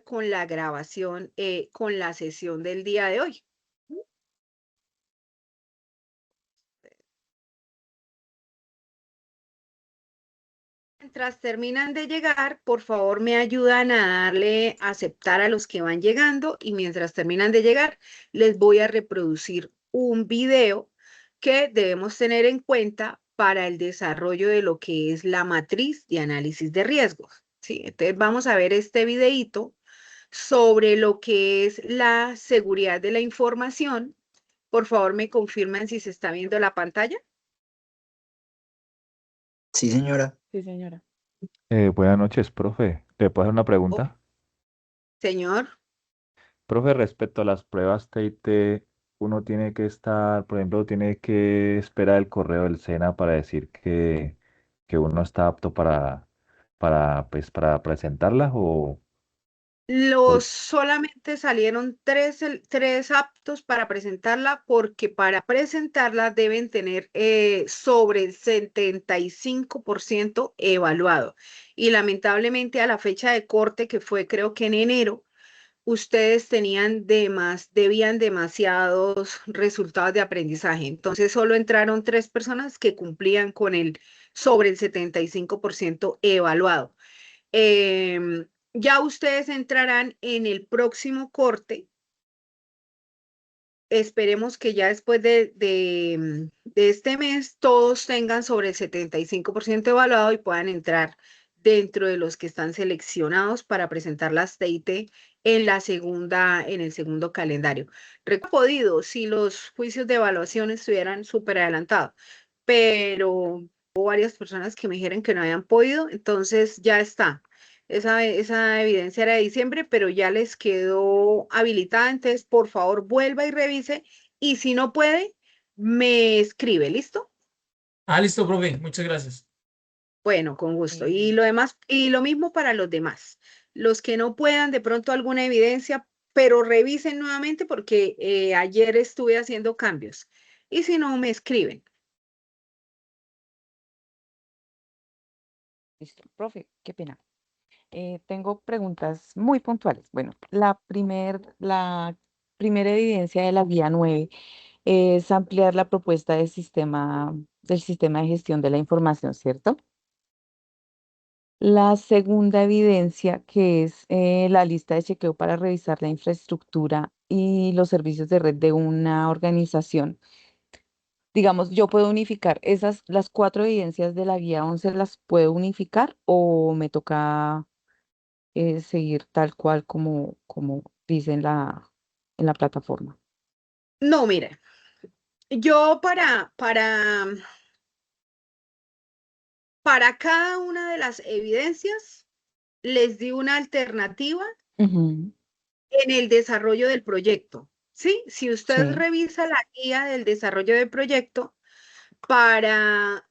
con la grabación, con la sesión del día de hoy. Mientras terminan de llegar, por favor me ayudan a darle a aceptar a los que van llegando y mientras terminan de llegar, les voy a reproducir un video que debemos tener en cuenta para el desarrollo de lo que es la matriz de análisis de riesgos. ¿Sí? Entonces vamos a ver este videíto sobre lo que es la seguridad de la información. Por favor, me confirman si se está viendo la pantalla. Sí, señora. Sí, señora. Buenas noches, profe. ¿Le puedo hacer una Oh, pregunta? señor. Profe, respecto a las pruebas TIT, uno tiene que estar, por ejemplo, tiene que esperar el correo del SENA para decir que uno está apto pues, para presentarlas o- Solamente salieron tres aptos para presentarla porque para presentarla deben tener sobre el 75% evaluado. Y lamentablemente a la fecha de corte, que fue creo que en enero, ustedes debían demasiados resultados de aprendizaje. Entonces solo entraron 3 personas que cumplían con sobre el 75% evaluado. Ya ustedes entrarán en el próximo corte. Esperemos que ya después de este mes todos tengan sobre el 75% evaluado y puedan entrar dentro de los que están seleccionados para presentar las TIT en el segundo calendario. Podido si los juicios de evaluación estuvieran súper adelantados, pero hubo varias personas que me dijeron que no habían podido, entonces ya está. Esa evidencia era de diciembre, pero ya les quedó habilitada, entonces por favor vuelva y revise y si no puede, me escribe, ¿listo? Listo, profe. Muchas gracias. Bueno, con gusto. Y lo demás, y lo mismo para los demás. Los que no puedan de pronto alguna evidencia, pero revisen nuevamente porque ayer estuve haciendo cambios. Y si no, me escriben. Listo. Profe, qué pena. Tengo preguntas muy puntuales. Bueno, la primera evidencia de la guía 9 es ampliar la propuesta del sistema de gestión de la información, ¿cierto? La segunda evidencia, que es la lista de chequeo para revisar la infraestructura y los servicios de red de una organización. Digamos, yo puedo unificar las 4 evidencias de la guía 11, ¿las puedo unificar o me toca seguir tal cual como dice en la plataforma? No, mire, yo para cada una de las evidencias les di una alternativa Ujú. en el desarrollo del proyecto. ¿Sí? Si usted Sí. revisa la guía del desarrollo del proyecto,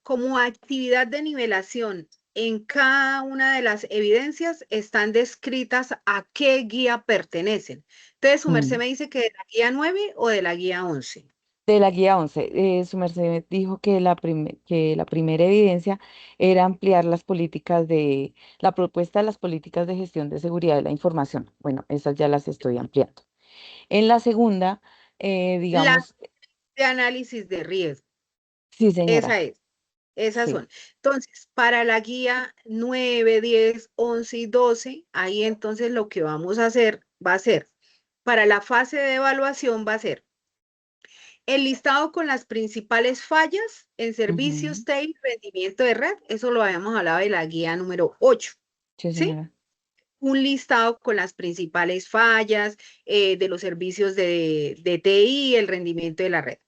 como actividad de nivelación en cada una de las evidencias están descritas a qué guía pertenecen. Entonces, su merced Mm. me dice que de la guía 9 o de la guía 11. De la guía 11, su merced me dijo que que la primera evidencia era ampliar la propuesta de las políticas de gestión de seguridad de la información. Bueno, esas ya las estoy ampliando. En la segunda, La digamos, de análisis de riesgo, sí, señora, esa es. Esas sí. son. Entonces, para la guía 9, 10, 11 y 12, ahí entonces lo que vamos a hacer va a ser, para la fase de evaluación va a ser el listado con las principales fallas en Ujú. servicios TEI, rendimiento de red, eso lo habíamos hablado de la guía número 8, Sí, ¿sí? señora. Un listado con las principales fallas de los servicios de TI, el rendimiento de la red.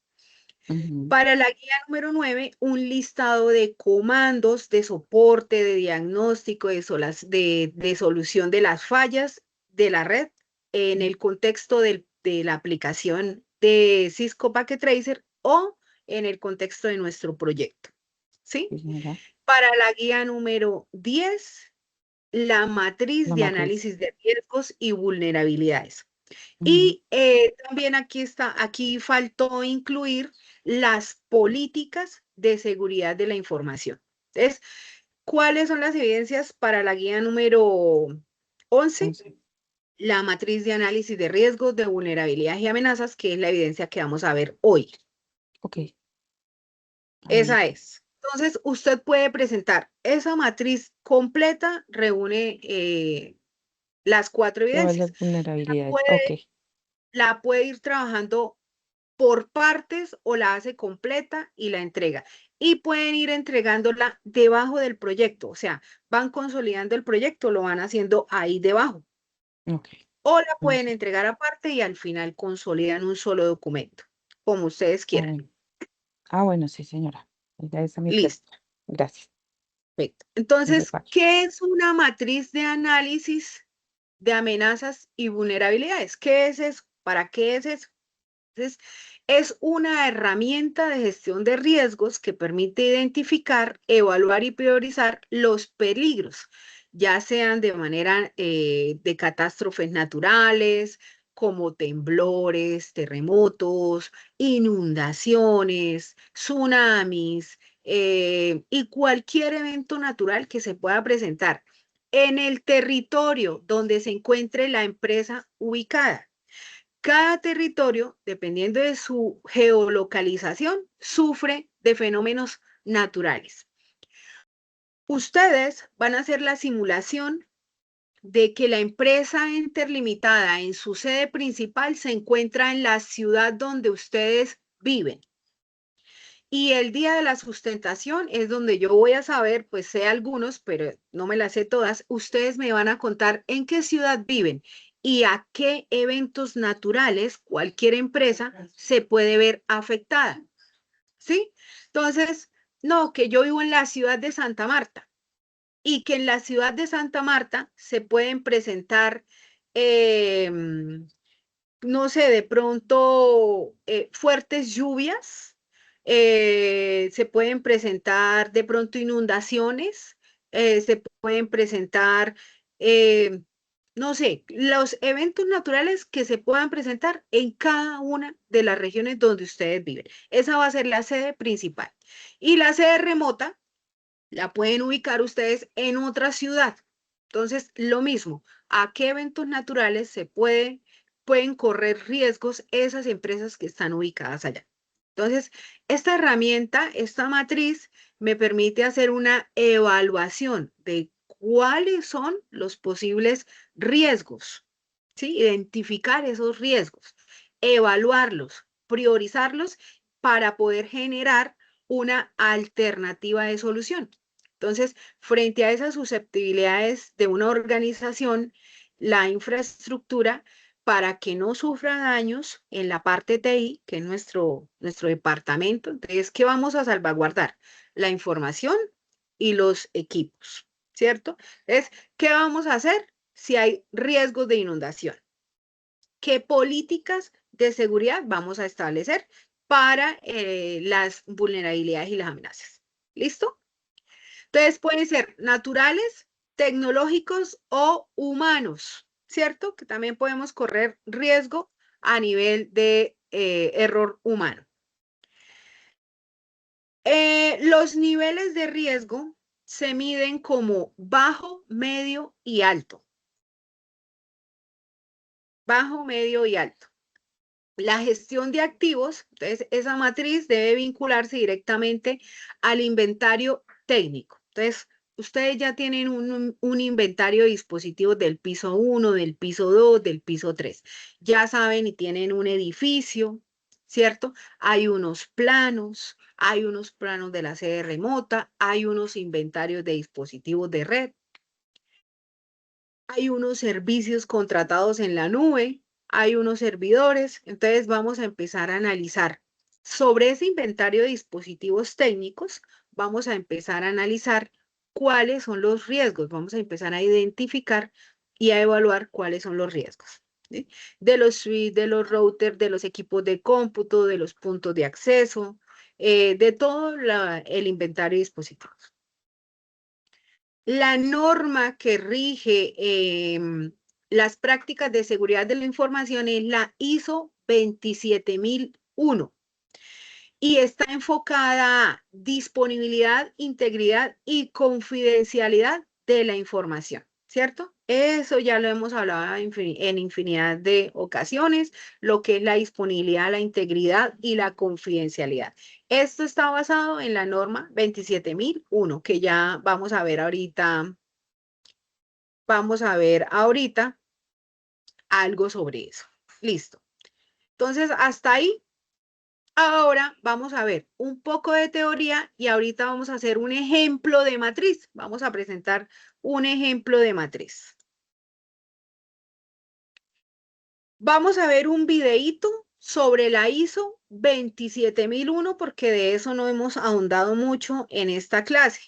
Ujú. Para la guía número 9, un listado de comandos de soporte, de diagnóstico, de solución de las fallas de la red en el contexto de la aplicación de Cisco Packet Tracer o en el contexto de nuestro proyecto. ¿Sí? Sí, señora. Para la guía número 10, la matriz La de matriz. análisis de riesgos y vulnerabilidades. Ujú. Y también aquí faltó incluir las políticas de seguridad de la información. Entonces, ¿cuáles son las evidencias para la guía número 11? la matriz de análisis de riesgos, de vulnerabilidades y amenazas, que es la evidencia que vamos a ver hoy. Ok. Esa es. Entonces, usted puede presentar esa matriz completa, reúne las 4 Todas evidencias. las vulnerabilidades. Ok. La puede ir trabajando por partes o la hace completa y la entrega. Y pueden ir entregándola debajo del proyecto, o sea, van consolidando el proyecto, lo van haciendo ahí debajo. Ok. O la pueden entregar aparte y al final consolidan un solo documento, como ustedes quieran. Bueno, sí, señora. Esa es mi Listo. pregunta. Gracias. Perfecto. Me Entonces, preparo. ¿qué es una matriz de análisis de amenazas y vulnerabilidades? ¿Qué es eso? ¿Para qué es eso? Entonces, es una herramienta de gestión de riesgos que permite identificar, evaluar y priorizar los peligros, ya sean de manera de catástrofes naturales, como temblores, terremotos, inundaciones, tsunamis, y cualquier evento natural que se pueda presentar en el territorio donde se encuentre la empresa ubicada. Cada territorio, dependiendo de su geolocalización, sufre de fenómenos naturales. Ustedes van a hacer la simulación de que la empresa interlimitada en su sede principal se encuentra en la ciudad donde ustedes viven. Y el día de la sustentación es donde yo voy a saber, pues sé algunos, pero no me las sé todas. Ustedes me van a contar en qué ciudad viven y a qué eventos naturales cualquier empresa se puede ver afectada. ¿Sí? Entonces, no, que yo vivo en la ciudad de Santa Marta y que en la ciudad de Santa Marta se pueden presentar, no sé, de pronto fuertes lluvias, se pueden presentar de pronto inundaciones, se pueden presentar, eh, no sé, los eventos naturales que se puedan presentar en cada una de las regiones donde ustedes viven. Esa va a ser la sede principal. Y la sede remota la pueden ubicar ustedes en otra ciudad. Entonces, lo mismo, ¿a qué eventos naturales pueden correr riesgos esas empresas que están ubicadas allá? Entonces, esta herramienta, esta matriz, me permite hacer una evaluación de cuáles son los posibles riesgos, ¿sí? Identificar esos riesgos, evaluarlos, priorizarlos para poder generar una alternativa de solución. Entonces, frente a esas susceptibilidades de una organización, la infraestructura, para que no sufra daños en la parte TI, que es nuestro departamento, entonces, ¿qué vamos a salvaguardar? La información y los equipos, ¿cierto? Entonces, ¿qué vamos a hacer si hay riesgos de inundación? ¿Qué políticas de seguridad vamos a establecer para las vulnerabilidades y las amenazas? ¿Listo? Entonces pueden ser naturales, tecnológicos o humanos, ¿cierto? Que también podemos correr riesgo a nivel de error humano. Los niveles de riesgo se miden como bajo, medio y alto. Bajo, medio y alto. La gestión de activos, entonces esa matriz debe vincularse directamente al inventario técnico. Entonces, ustedes ya tienen un inventario de dispositivos del piso 1, del piso 2, del piso 3. Ya saben y tienen un edificio, ¿cierto? Hay unos planos de la sede remota, hay unos inventarios de dispositivos de red, hay unos servicios contratados en la nube, hay unos servidores, entonces vamos a empezar a analizar sobre ese inventario de dispositivos técnicos, vamos a empezar a analizar cuáles son los riesgos, vamos a empezar a identificar y a evaluar cuáles son los riesgos, ¿sí? De los switches, de los routers, de los equipos de cómputo, de los puntos de acceso, de todo el inventario de dispositivos. La norma que rige las prácticas de seguridad de la información es la ISO 27001 y está enfocada a disponibilidad, integridad y confidencialidad de la información, ¿cierto? Eso ya lo hemos hablado en infinidad de ocasiones, lo que es la disponibilidad, la integridad y la confidencialidad. Esto está basado en la norma 27001, que ya vamos a ver ahorita algo sobre eso. Listo. Entonces, hasta ahí. Ahora vamos a ver un poco de teoría y ahorita vamos a hacer un ejemplo de matriz. Vamos a presentar un ejemplo de matriz. Vamos a ver un videíto sobre la ISO 27001 porque de eso no hemos ahondado mucho en esta clase.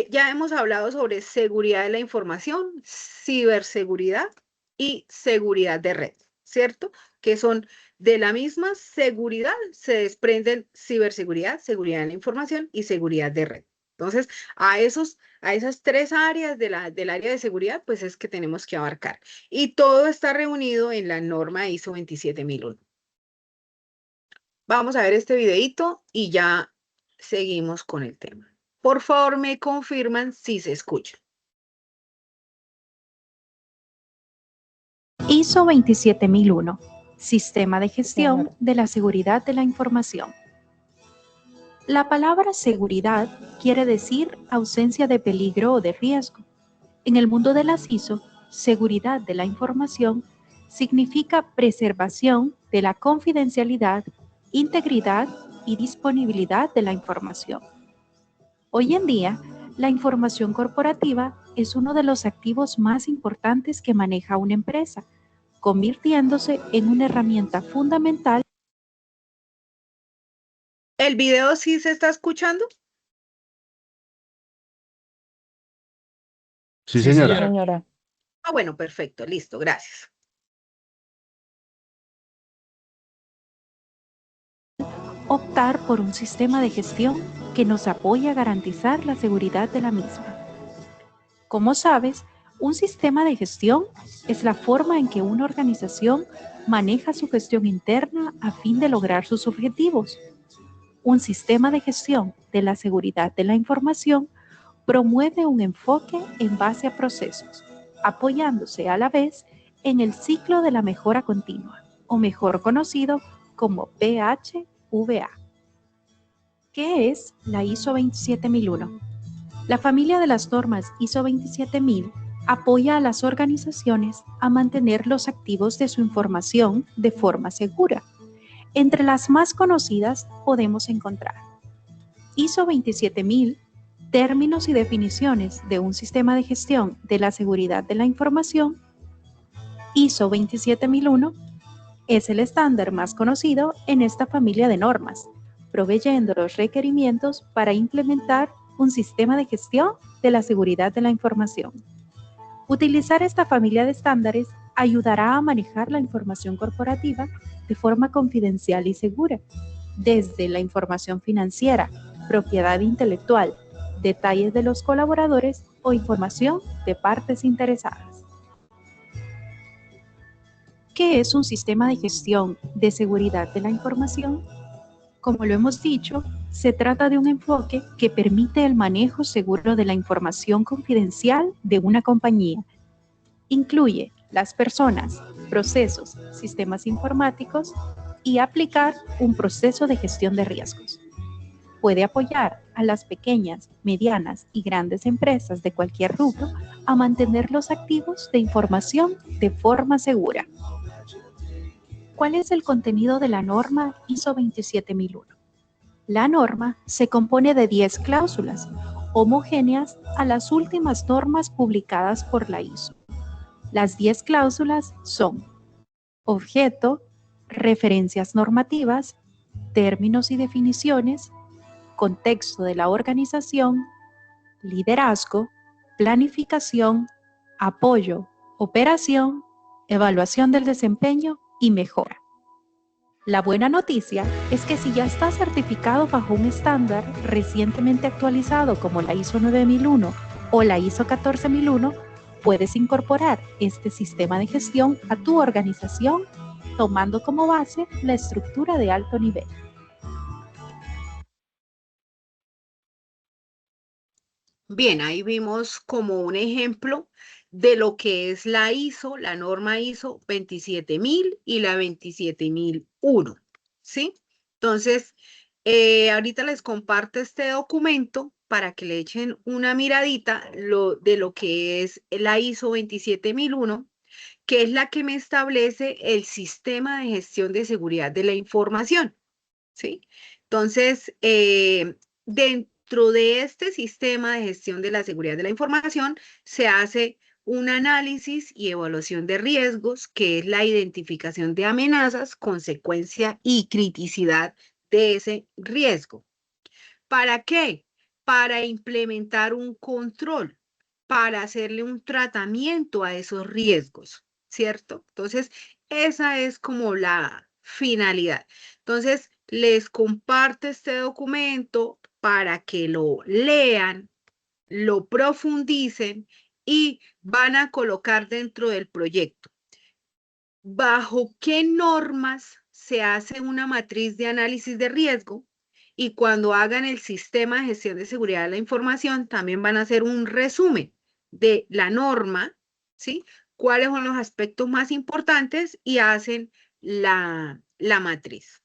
Ya hemos hablado sobre seguridad de la información, ciberseguridad y seguridad de red, ¿cierto? Que son de la misma seguridad, se desprenden ciberseguridad, seguridad de la información y seguridad de red. Entonces, a esas tres áreas del área de seguridad, pues es que tenemos que abarcar. Y todo está reunido en la norma ISO 27001. Vamos a ver este videito y ya seguimos con el tema. Por favor, me confirman si se escucha. ISO 27001, Sistema de Gestión Señora. de la Seguridad de la Información. La palabra seguridad quiere decir ausencia de peligro o de riesgo. En el mundo de las ISO, seguridad de la información significa preservación de la confidencialidad, integridad y disponibilidad de la información. Hoy en día, la información corporativa es uno de los activos más importantes que maneja una empresa, convirtiéndose en una herramienta fundamental. ¿El video sí se está escuchando? Sí, Sí, señora. señora. Señora. Ah, bueno, perfecto, listo, gracias. Optar por un sistema de gestión que nos apoye a garantizar la seguridad de la misma. Como sabes, un sistema de gestión es la forma en que una organización maneja su gestión interna a fin de lograr sus objetivos. Un sistema de gestión de la seguridad de la información promueve un enfoque en base a procesos, apoyándose a la vez en el ciclo de la mejora continua, o mejor conocido como PHVA. ¿Qué es la ISO 27001? La familia de las normas ISO 27000 apoya a las organizaciones a mantener los activos de su información de forma segura. Entre las más conocidas podemos encontrar ISO 27000, términos y definiciones de un sistema de gestión de la seguridad de la información. ISO 27001 es el estándar más conocido en esta familia de normas, proveyendo los requerimientos para implementar un sistema de gestión de la seguridad de la información. Utilizar esta familia de estándares ayudará a manejar la información corporativa de forma confidencial y segura, desde la información financiera, propiedad intelectual, detalles de los colaboradores o información de partes interesadas. ¿Qué es un sistema de gestión de seguridad de la información? Como lo hemos dicho, se trata de un enfoque que permite el manejo seguro de la información confidencial de una compañía. Incluye las personas, procesos, sistemas informáticos y aplicar un proceso de gestión de riesgos. Puede apoyar a las pequeñas, medianas y grandes empresas de cualquier rubro a mantener los activos de información de forma segura. ¿Cuál es el contenido de la norma ISO 27001? La norma se compone de 10 cláusulas, homogéneas a las últimas normas publicadas por la ISO. Las 10 cláusulas son objeto, referencias normativas, términos y definiciones, contexto de la organización, liderazgo, planificación, apoyo, operación, evaluación del desempeño y mejora. La buena noticia es que si ya está certificado bajo un estándar recientemente actualizado como la ISO 9001 o la ISO 14001, puedes incorporar este sistema de gestión a tu organización tomando como base la estructura de alto nivel. Bien, ahí vimos como un ejemplo de lo que es la ISO, la norma ISO 27000 y la 27001, ¿sí? Entonces, ahorita les comparto este documento para que le echen una miradita de lo que es la ISO 27001, que es la que me establece el sistema de gestión de seguridad de la información, ¿sí? Entonces, dentro de este sistema de gestión de la seguridad de la información se hace un análisis y evaluación de riesgos, que es la identificación de amenazas, consecuencia y criticidad de ese riesgo. ¿Para qué? Para implementar un control, para hacerle un tratamiento a esos riesgos, ¿cierto? Entonces, esa es como la finalidad. Entonces, les comparto este documento para que lo lean, lo profundicen y van a colocar dentro del proyecto. ¿Bajo qué normas se hace una matriz de análisis de riesgo? Y cuando hagan el sistema de gestión de seguridad de la información, también van a hacer un resumen de la norma, ¿sí? ¿Cuáles son los aspectos más importantes? Y hacen la matriz.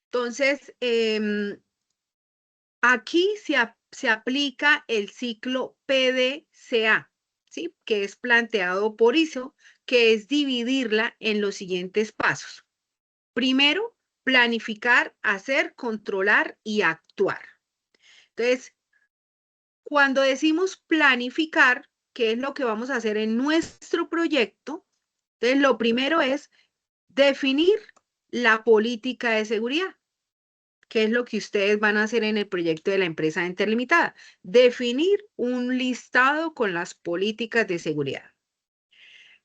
Entonces, aquí se aplica el ciclo PDCA, ¿sí? Que es planteado por ISO, que es dividirla en los siguientes pasos. Primero, planificar, hacer, controlar y actuar. Entonces, cuando decimos planificar, ¿qué es lo que vamos a hacer en nuestro proyecto? Entonces, lo primero es definir la política de seguridad. ¿Qué es lo que ustedes van a hacer en el proyecto de la empresa interlimitada? Definir un listado con las políticas de seguridad.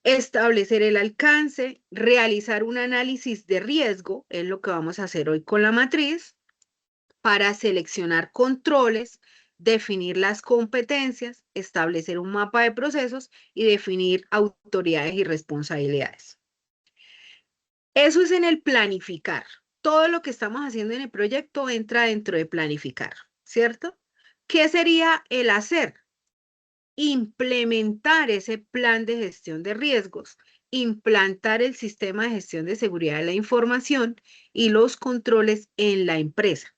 Establecer el alcance, realizar un análisis de riesgo, es lo que vamos a hacer hoy con la matriz, para seleccionar controles, definir las competencias, establecer un mapa de procesos y definir autoridades y responsabilidades. Eso es en el planificar. Todo lo que estamos haciendo en el proyecto entra dentro de planificar, ¿cierto? ¿Qué sería el hacer? Implementar ese plan de gestión de riesgos, implantar el sistema de gestión de seguridad de la información y los controles en la empresa.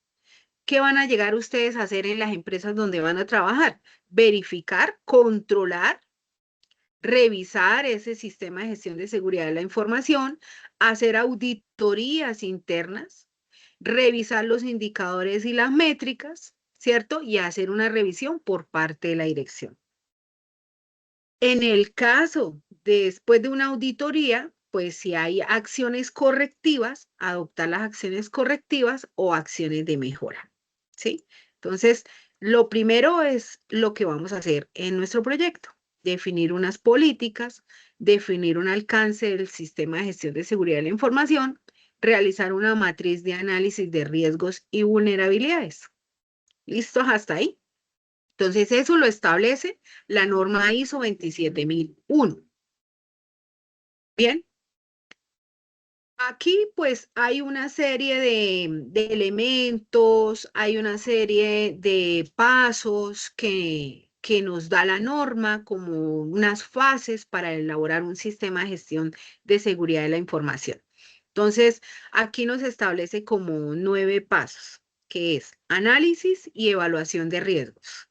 ¿Qué van a llegar ustedes a hacer en las empresas donde van a trabajar? Verificar, controlar, revisar ese sistema de gestión de seguridad de la información, hacer auditorías internas, revisar los indicadores y las métricas, ¿cierto? Y hacer una revisión por parte de la dirección. En el caso después de una auditoría, pues si hay acciones correctivas, adoptar las acciones correctivas o acciones de mejora, ¿sí? Entonces, lo primero es lo que vamos a hacer en nuestro proyecto: definir unas políticas, definir un alcance del sistema de gestión de seguridad de la información, realizar una matriz de análisis de riesgos y vulnerabilidades. ¿Listos hasta ahí? Entonces, eso lo establece la norma ISO 27001. Bien. Aquí, pues, hay una serie de elementos, hay una serie de pasos que nos da la norma, como unas fases para elaborar un sistema de gestión de seguridad de la información. Entonces, aquí nos establece como 9 pasos, que es análisis y evaluación de riesgos,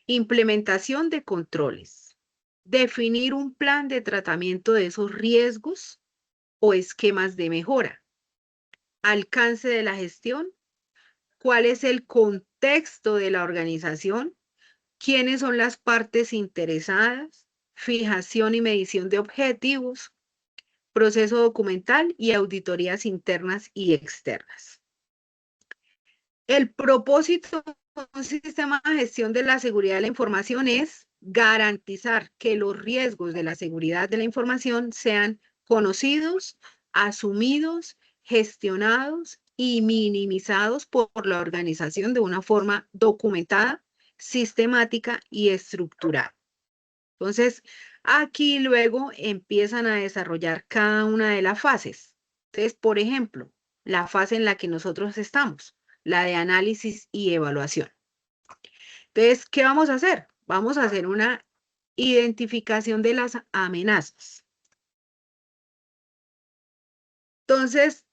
implementación de controles, definir un plan de tratamiento de esos riesgos o esquemas de mejora, alcance de la gestión, cuál es el contexto de la organización, quiénes son las partes interesadas, fijación y medición de objetivos, proceso documental y auditorías internas y externas. El propósito de un sistema de gestión de la seguridad de la información es garantizar que los riesgos de la seguridad de la información sean conocidos, asumidos, gestionados y minimizados por la organización de una forma documentada, sistemática y estructurada. Entonces, aquí luego empiezan a desarrollar cada una de las fases. Entonces, por ejemplo, la fase en la que nosotros estamos, la de análisis y evaluación. Entonces, ¿qué vamos a hacer? Vamos a hacer una Identificación de las amenazas. Entonces,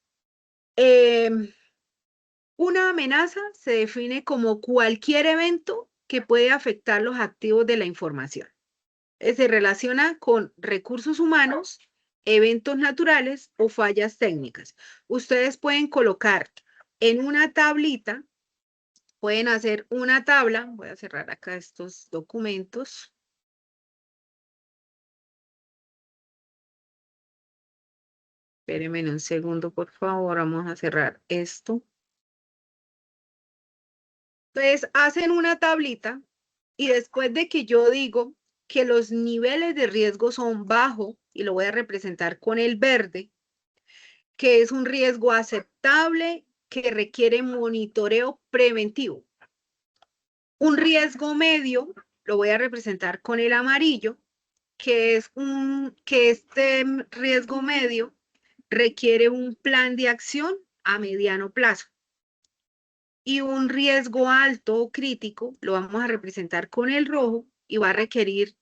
una amenaza se define como cualquier evento que puede afectar los activos de la información. Se relaciona con recursos humanos, eventos naturales o fallas técnicas. Ustedes pueden colocar en una tablita, pueden hacer una tabla. Voy a cerrar acá estos documentos. Espérenme un segundo, por favor. Vamos a cerrar esto. Entonces, hacen una tablita y después de que yo digo que los niveles de riesgo son bajos, y lo voy a representar con el verde, que es un riesgo aceptable que requiere monitoreo preventivo. Un riesgo medio, lo voy a representar con el amarillo, que este riesgo medio requiere un plan de acción a mediano plazo. Y un riesgo alto o crítico lo vamos a representar con el rojo y va a requerir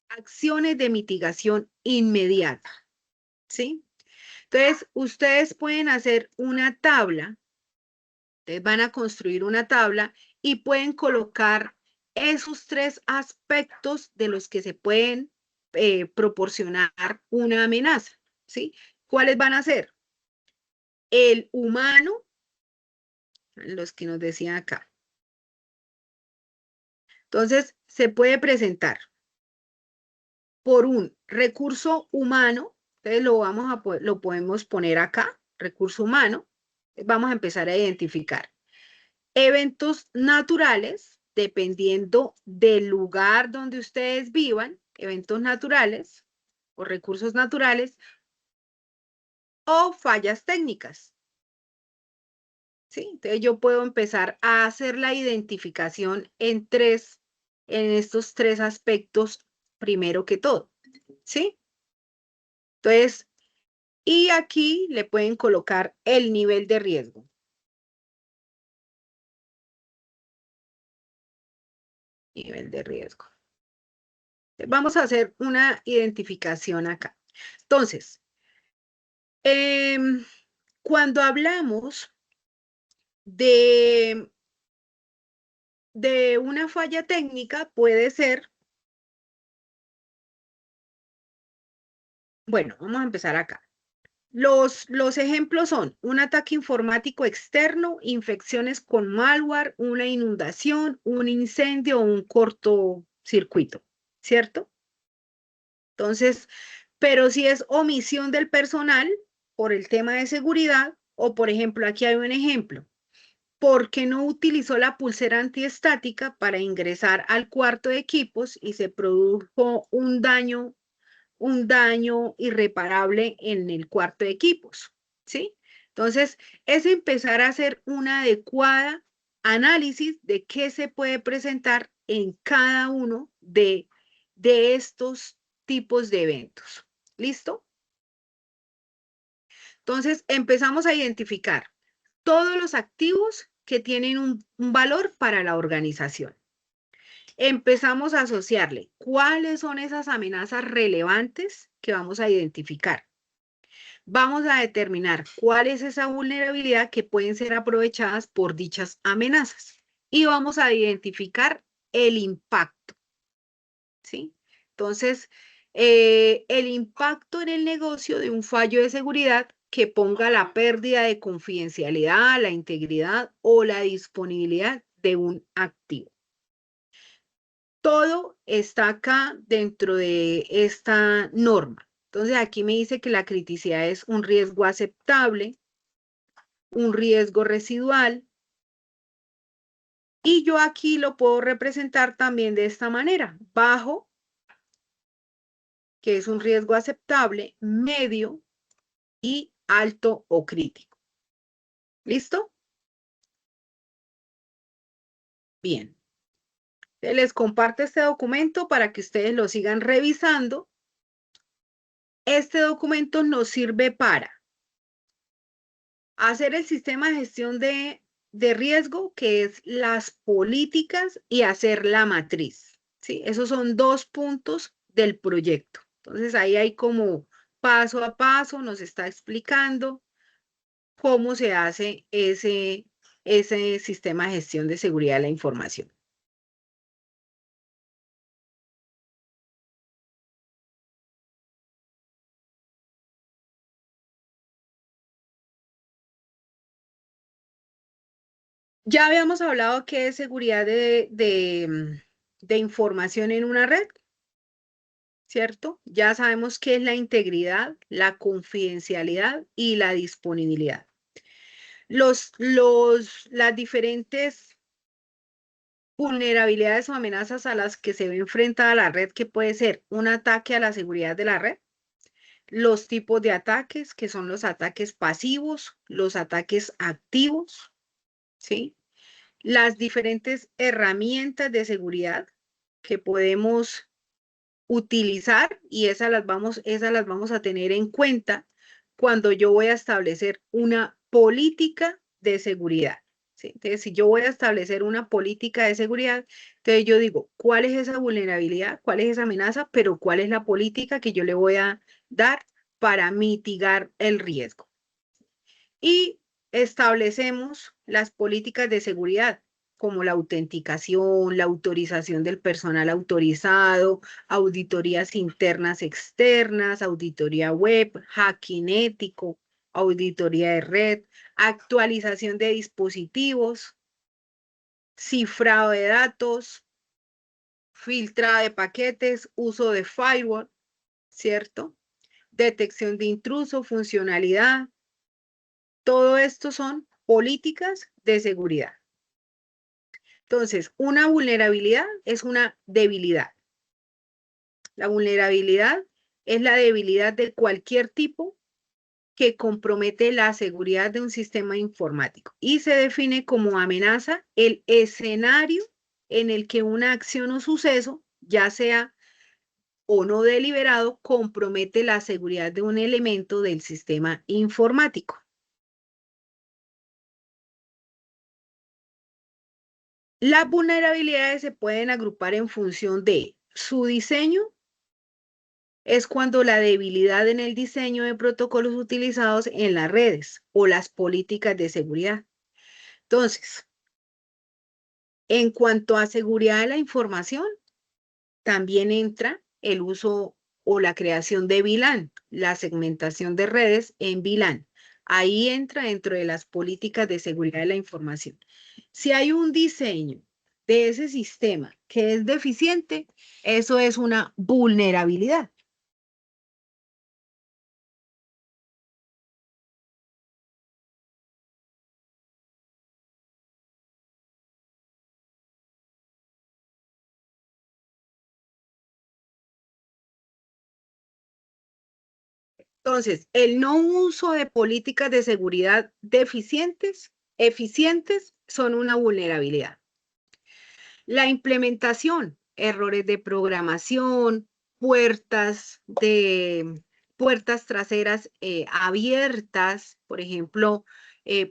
acciones de mitigación inmediata, ¿sí? Entonces, ustedes pueden hacer una tabla, ustedes van a construir una tabla y pueden colocar esos tres aspectos de los que se pueden proporcionar una amenaza, ¿sí? ¿Cuáles van a ser? El humano, los que nos decían acá. Entonces, se puede presentar por un recurso humano, entonces lo podemos poner acá, recurso humano. Vamos a empezar a identificar eventos naturales, dependiendo del lugar donde ustedes vivan, eventos naturales o recursos naturales o fallas técnicas. ¿Sí? Entonces yo puedo empezar a hacer la identificación en estos tres aspectos primero que todo. ¿Sí? Entonces, y aquí le pueden colocar el nivel de riesgo. Nivel de riesgo. Vamos a hacer una identificación acá. Entonces, cuando hablamos de una falla técnica, puede ser, bueno, vamos a empezar acá. Los ejemplos son un ataque informático externo, infecciones con malware, una inundación, un incendio o un cortocircuito, ¿cierto? Entonces, pero si es omisión del personal por el tema de seguridad, o por ejemplo, aquí hay un ejemplo, porque no utilizó la pulsera antiestática para ingresar al cuarto de equipos y se produjo un daño irreparable en el cuarto de equipos, ¿sí? Entonces, es empezar a hacer una adecuada análisis de qué se puede presentar en cada uno de estos tipos de eventos. ¿Listo? Entonces, empezamos a identificar todos los activos que tienen un valor para la organización. Empezamos a asociarle cuáles son esas amenazas relevantes que vamos a identificar. Vamos a determinar cuál es esa vulnerabilidad que pueden ser aprovechadas por dichas amenazas. Y vamos a identificar el impacto, ¿sí? Entonces, el impacto en el negocio de un fallo de seguridad que ponga la pérdida de confidencialidad, la integridad o la disponibilidad de un activo. Todo está acá dentro de esta norma. Entonces, aquí me dice que la criticidad es un riesgo aceptable, un riesgo residual, y yo aquí lo puedo representar también de esta manera: bajo, que es un riesgo aceptable, medio y alto o crítico. ¿Listo? Bien. Les comparto este documento para que ustedes lo sigan revisando. Este documento nos sirve para hacer el sistema de gestión de riesgo, que es las políticas, y hacer la matriz. ¿sí? Esos son 2 puntos del proyecto. Entonces ahí hay como paso a paso, nos está explicando cómo se hace ese sistema de gestión de seguridad de la información. Ya habíamos hablado qué es seguridad de información en una red, ¿cierto? Ya sabemos qué es la integridad, la confidencialidad y la disponibilidad. Las diferentes vulnerabilidades o amenazas a las que se ve enfrentada la red, que puede ser un ataque a la seguridad de la red, los tipos de ataques, que son los ataques pasivos, los ataques activos, ¿sí? Las diferentes herramientas de seguridad que podemos utilizar y esas las vamos a tener en cuenta cuando yo voy a establecer una política de seguridad. ¿Sí? Entonces, si yo voy a establecer una política de seguridad, entonces yo digo, ¿cuál es esa vulnerabilidad? ¿Cuál es esa amenaza? Pero ¿cuál es la política que yo le voy a dar para mitigar el riesgo? Y establecemos las políticas de seguridad, como la autenticación, la autorización del personal autorizado, auditorías internas, externas, auditoría web, hacking ético, auditoría de red, actualización de dispositivos, cifrado de datos, filtrado de paquetes, uso de firewall, ¿cierto? Detección de intruso, funcionalidad. Todo esto son políticas de seguridad. Entonces, una vulnerabilidad es una debilidad. La vulnerabilidad es la debilidad de cualquier tipo que compromete la seguridad de un sistema informático y se define como amenaza el escenario en el que una acción o suceso, ya sea o no deliberado, compromete la seguridad de un elemento del sistema informático. Las vulnerabilidades se pueden agrupar en función de su diseño, es cuando la debilidad en el diseño de protocolos utilizados en las redes o las políticas de seguridad. Entonces, en cuanto a seguridad de la información, también entra el uso o la creación de VLAN, la segmentación de redes en VLAN. Ahí entra dentro de las políticas de seguridad de la información. Si hay un diseño de ese sistema que es deficiente, eso es una vulnerabilidad. Entonces, el no uso de políticas de seguridad eficientes, son una vulnerabilidad. La implementación, errores de programación, puertas traseras abiertas, por ejemplo,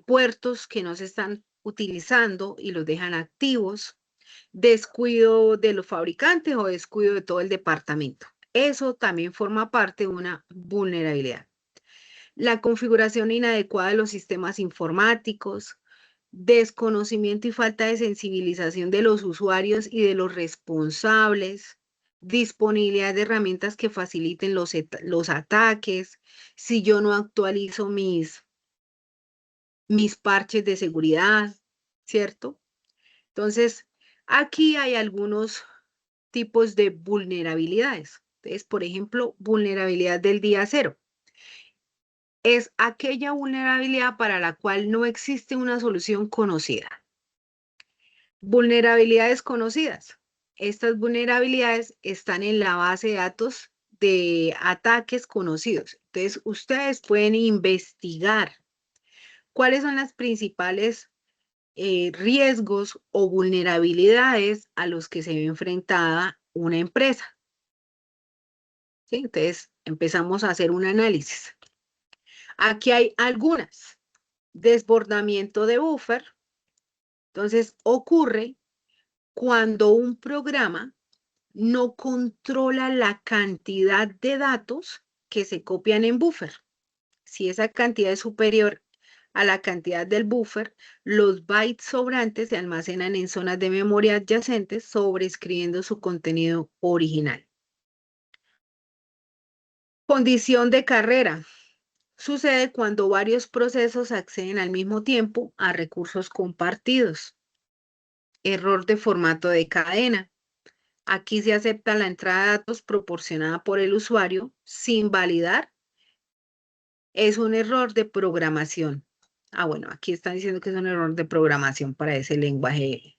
puertos que no se están utilizando y los dejan activos, descuido de los fabricantes o descuido de todo el departamento. Eso también forma parte de una vulnerabilidad. La configuración inadecuada de los sistemas informáticos, desconocimiento y falta de sensibilización de los usuarios y de los responsables, disponibilidad de herramientas que faciliten los ataques, si yo no actualizo mis parches de seguridad, ¿cierto? Entonces, aquí hay algunos tipos de vulnerabilidades. Entonces, por ejemplo, vulnerabilidad del día cero. Es aquella vulnerabilidad para la cual no existe una solución conocida. Vulnerabilidades conocidas. Estas vulnerabilidades están en la base de datos de ataques conocidos. Entonces, ustedes pueden investigar cuáles son las principales riesgos o vulnerabilidades a los que se ve enfrentada una empresa. ¿Sí? Entonces, empezamos a hacer un análisis. Aquí hay algunas. Desbordamiento de buffer. Entonces, ocurre cuando un programa no controla la cantidad de datos que se copian en buffer. Si esa cantidad es superior a la cantidad del buffer, los bytes sobrantes se almacenan en zonas de memoria adyacentes sobreescribiendo su contenido original. Condición de carrera. Sucede cuando varios procesos acceden al mismo tiempo a recursos compartidos. Error de formato de cadena. Aquí se acepta la entrada de datos proporcionada por el usuario sin validar. Es un error de programación. Bueno, aquí están diciendo que es un error de programación para ese lenguaje.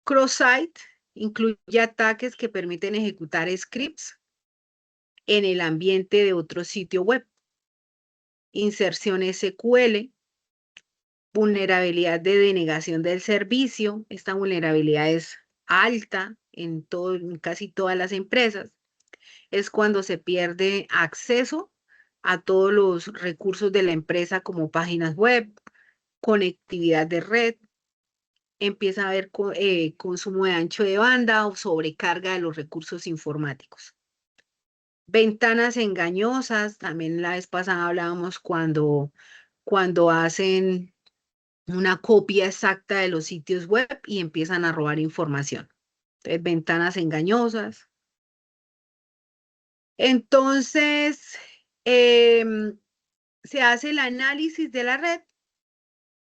Cross-site incluye ataques que permiten ejecutar scripts en el ambiente de otro sitio web. Inserción SQL, vulnerabilidad de denegación del servicio. Esta vulnerabilidad es alta en casi todas las empresas. Es cuando se pierde acceso a todos los recursos de la empresa como páginas web, conectividad de red, empieza a haber consumo de ancho de banda o sobrecarga de los recursos informáticos. Ventanas engañosas, también la vez pasada hablábamos cuando hacen una copia exacta de los sitios web y empiezan a robar información. Entonces, ventanas engañosas. Entonces, se hace el análisis de la red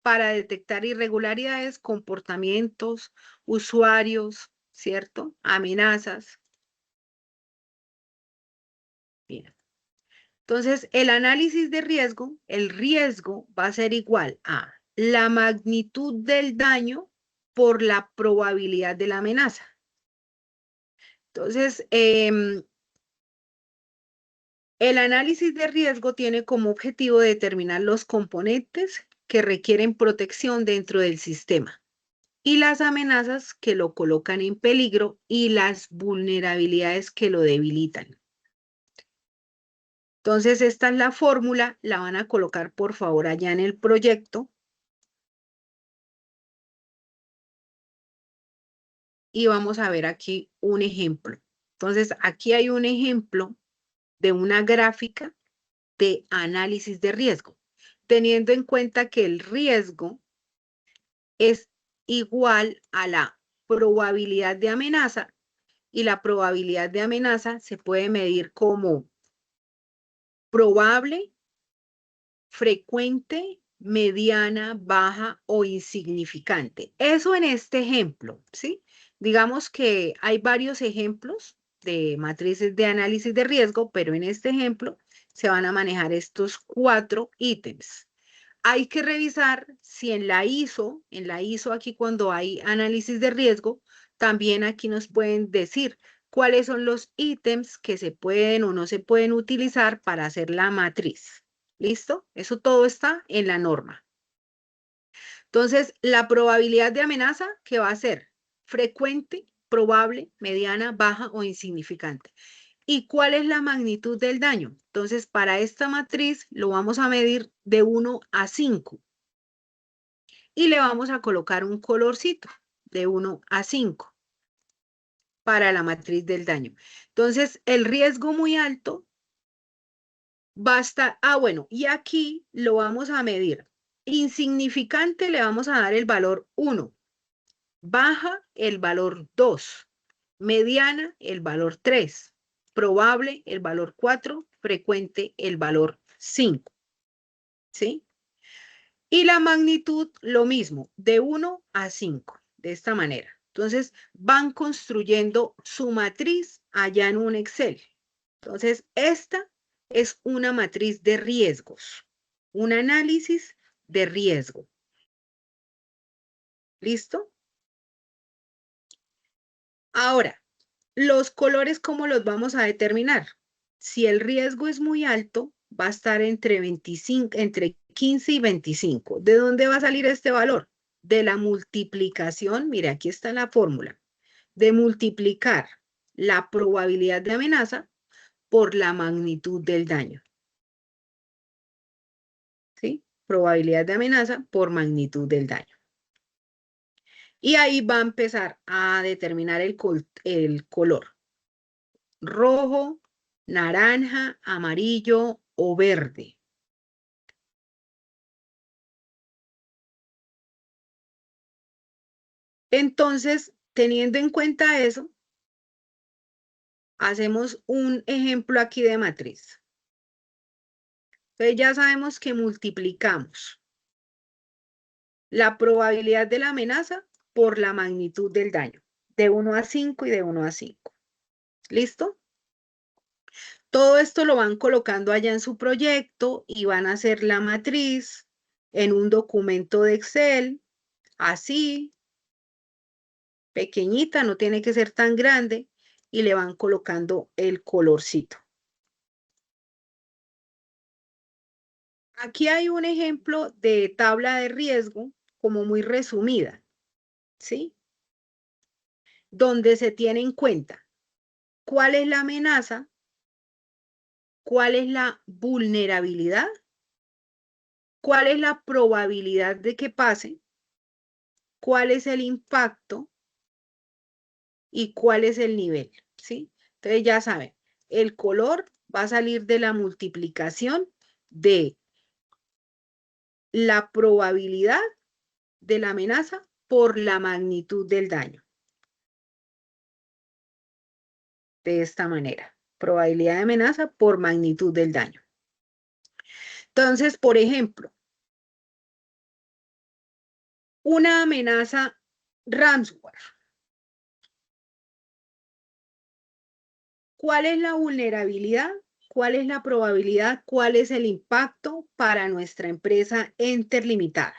para detectar irregularidades, comportamientos, usuarios, ¿cierto? Amenazas. Bien. Entonces, el análisis de riesgo, el riesgo va a ser igual a la magnitud del daño por la probabilidad de la amenaza. Entonces, el análisis de riesgo tiene como objetivo determinar los componentes que requieren protección dentro del sistema y las amenazas que lo colocan en peligro y las vulnerabilidades que lo debilitan. Entonces, esta es la fórmula, la van a colocar por favor allá en el proyecto. Y vamos a ver aquí un ejemplo. Entonces, aquí hay un ejemplo de una gráfica de análisis de riesgo, teniendo en cuenta que el riesgo es igual a la probabilidad de amenaza y la probabilidad de amenaza se puede medir como probable, frecuente, mediana, baja o insignificante. Eso en este ejemplo, ¿sí? Digamos que hay varios ejemplos de matrices de análisis de riesgo, pero en este ejemplo se van a manejar estos 4 ítems. Hay que revisar si en la ISO aquí cuando hay análisis de riesgo, también aquí nos pueden decir cuáles son los ítems que se pueden o no se pueden utilizar para hacer la matriz. ¿Listo? Eso todo está en la norma. Entonces, la probabilidad de amenaza, ¿qué va a ser? Frecuente, probable, mediana, baja o insignificante. ¿Y cuál es la magnitud del daño? Entonces, para esta matriz lo vamos a medir de 1 a 5. Y le vamos a colocar un colorcito de 1 a 5 para la matriz del daño. Entonces, el riesgo muy alto va a estar, bueno, y aquí lo vamos a medir. Insignificante le vamos a dar el valor 1, baja el valor 2, mediana el valor 3, probable el valor 4, frecuente el valor 5. ¿Sí? Y la magnitud lo mismo, de 1 a 5, de esta manera. Entonces, van construyendo su matriz allá en un Excel. Entonces, esta es una matriz de riesgos, un análisis de riesgo. ¿Listo? Ahora, los colores, ¿cómo los vamos a determinar? Si el riesgo es muy alto, va a estar entre 15 y 25. ¿De dónde va a salir este valor? De la multiplicación, mire, aquí está la fórmula, de multiplicar la probabilidad de amenaza por la magnitud del daño. ¿Sí? Probabilidad de amenaza por magnitud del daño. Y ahí va a empezar a determinar el color. Rojo, naranja, amarillo o verde. Entonces, teniendo en cuenta eso, hacemos un ejemplo aquí de matriz. Entonces ya sabemos que multiplicamos la probabilidad de la amenaza por la magnitud del daño, de 1 a 5 y de 1 a 5. ¿Listo? Todo esto lo van colocando allá en su proyecto y van a hacer la matriz en un documento de Excel, así, pequeñita, no tiene que ser tan grande, y le van colocando el colorcito. Aquí hay un ejemplo de tabla de riesgo, como muy resumida, ¿sí? Donde se tiene en cuenta cuál es la amenaza, cuál es la vulnerabilidad, cuál es la probabilidad de que pase, cuál es el impacto y cuál es el nivel, ¿sí? Entonces ya saben, el color va a salir de la multiplicación de la probabilidad de la amenaza por la magnitud del daño. De esta manera, probabilidad de amenaza por magnitud del daño. Entonces, por ejemplo, una amenaza ransomware. ¿Cuál es la vulnerabilidad? ¿Cuál es la probabilidad? ¿Cuál es el impacto para nuestra empresa Enter Limitada?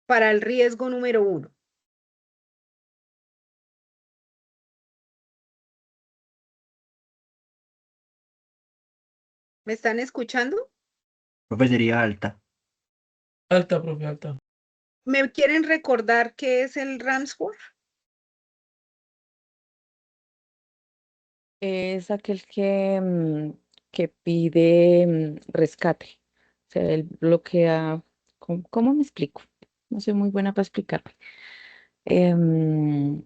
Para el riesgo número 1. ¿Me están escuchando? Profe, sería alta. Alta, profe, alta. ¿Me quieren recordar qué es el ransomware? Es aquel que pide rescate. O sea, él bloquea. ¿Cómo me explico? No soy muy buena para explicarme. Em,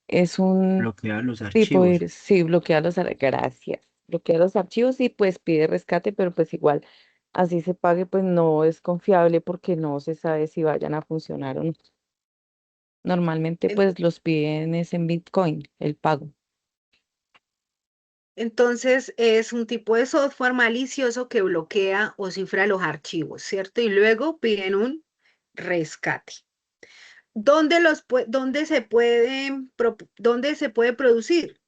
es un Bloquea los tipo archivos. de, sí, bloquea gracias. Bloquea los archivos y pues pide rescate, pero pues igual, así se pague, pues no es confiable porque no se sabe si vayan a funcionar o no. Normalmente pues los piden es en Bitcoin, el pago. Entonces es un tipo de software malicioso que bloquea o cifra los archivos, ¿cierto? Y luego piden un rescate. ¿Dónde se puede producir?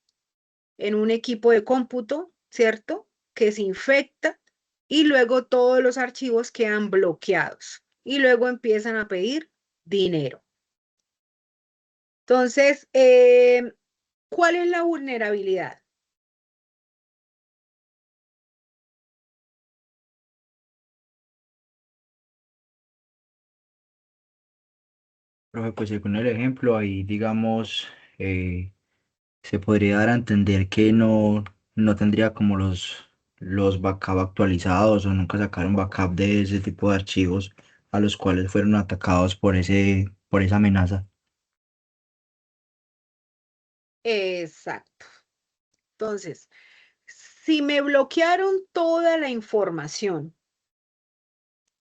En un equipo de cómputo, ¿cierto? Que se infecta y luego todos los archivos quedan bloqueados y luego empiezan a pedir dinero. Entonces, ¿cuál es la vulnerabilidad? Profe, pues según el ejemplo, ahí digamos, se podría dar a entender que no tendría como los backup actualizados o nunca sacaron backup de ese tipo de archivos a los cuales fueron atacados por esa amenaza. Exacto. Entonces, si me bloquearon toda la información,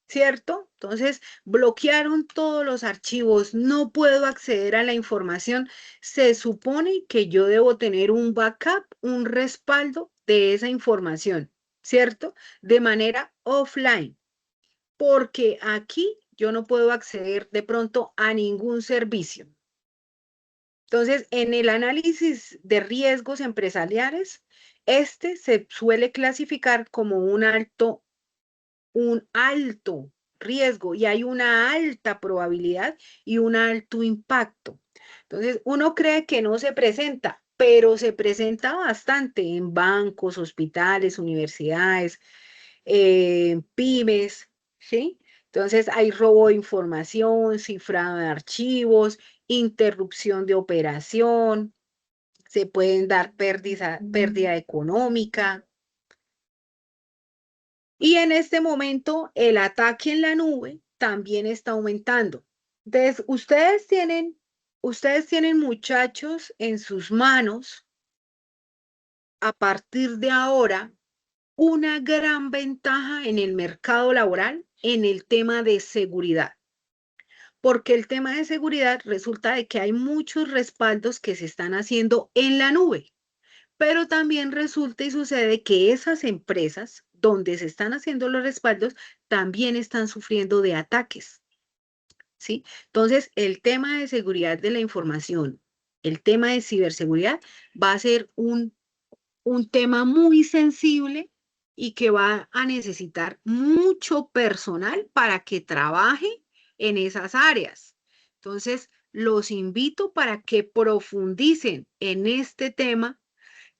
¿cierto? Entonces, bloquearon todos los archivos, no puedo acceder a la información. Se supone que yo debo tener un backup, un respaldo de esa información, ¿cierto? De manera offline, porque aquí yo no puedo acceder de pronto a ningún servicio. Entonces, en el análisis de riesgos empresariales, este se suele clasificar como un alto riesgo y hay una alta probabilidad y un alto impacto. Entonces, uno cree que no se presenta, pero se presenta bastante en bancos, hospitales, universidades, pymes, ¿sí? Entonces, hay robo de información, cifrado de archivos, interrupción de operación, se pueden dar pérdida económica. Y en este momento, el ataque en la nube también está aumentando. Entonces, ustedes tienen muchachos en sus manos a partir de ahora una gran ventaja en el mercado laboral en el tema de seguridad, porque el tema de seguridad resulta de que hay muchos respaldos que se están haciendo en la nube, pero también resulta y sucede que esas empresas donde se están haciendo los respaldos también están sufriendo de ataques, ¿sí? Entonces, el tema de seguridad de la información, el tema de ciberseguridad va a ser un tema muy sensible y que va a necesitar mucho personal para que trabaje en esas áreas. Entonces, los invito para que profundicen en este tema,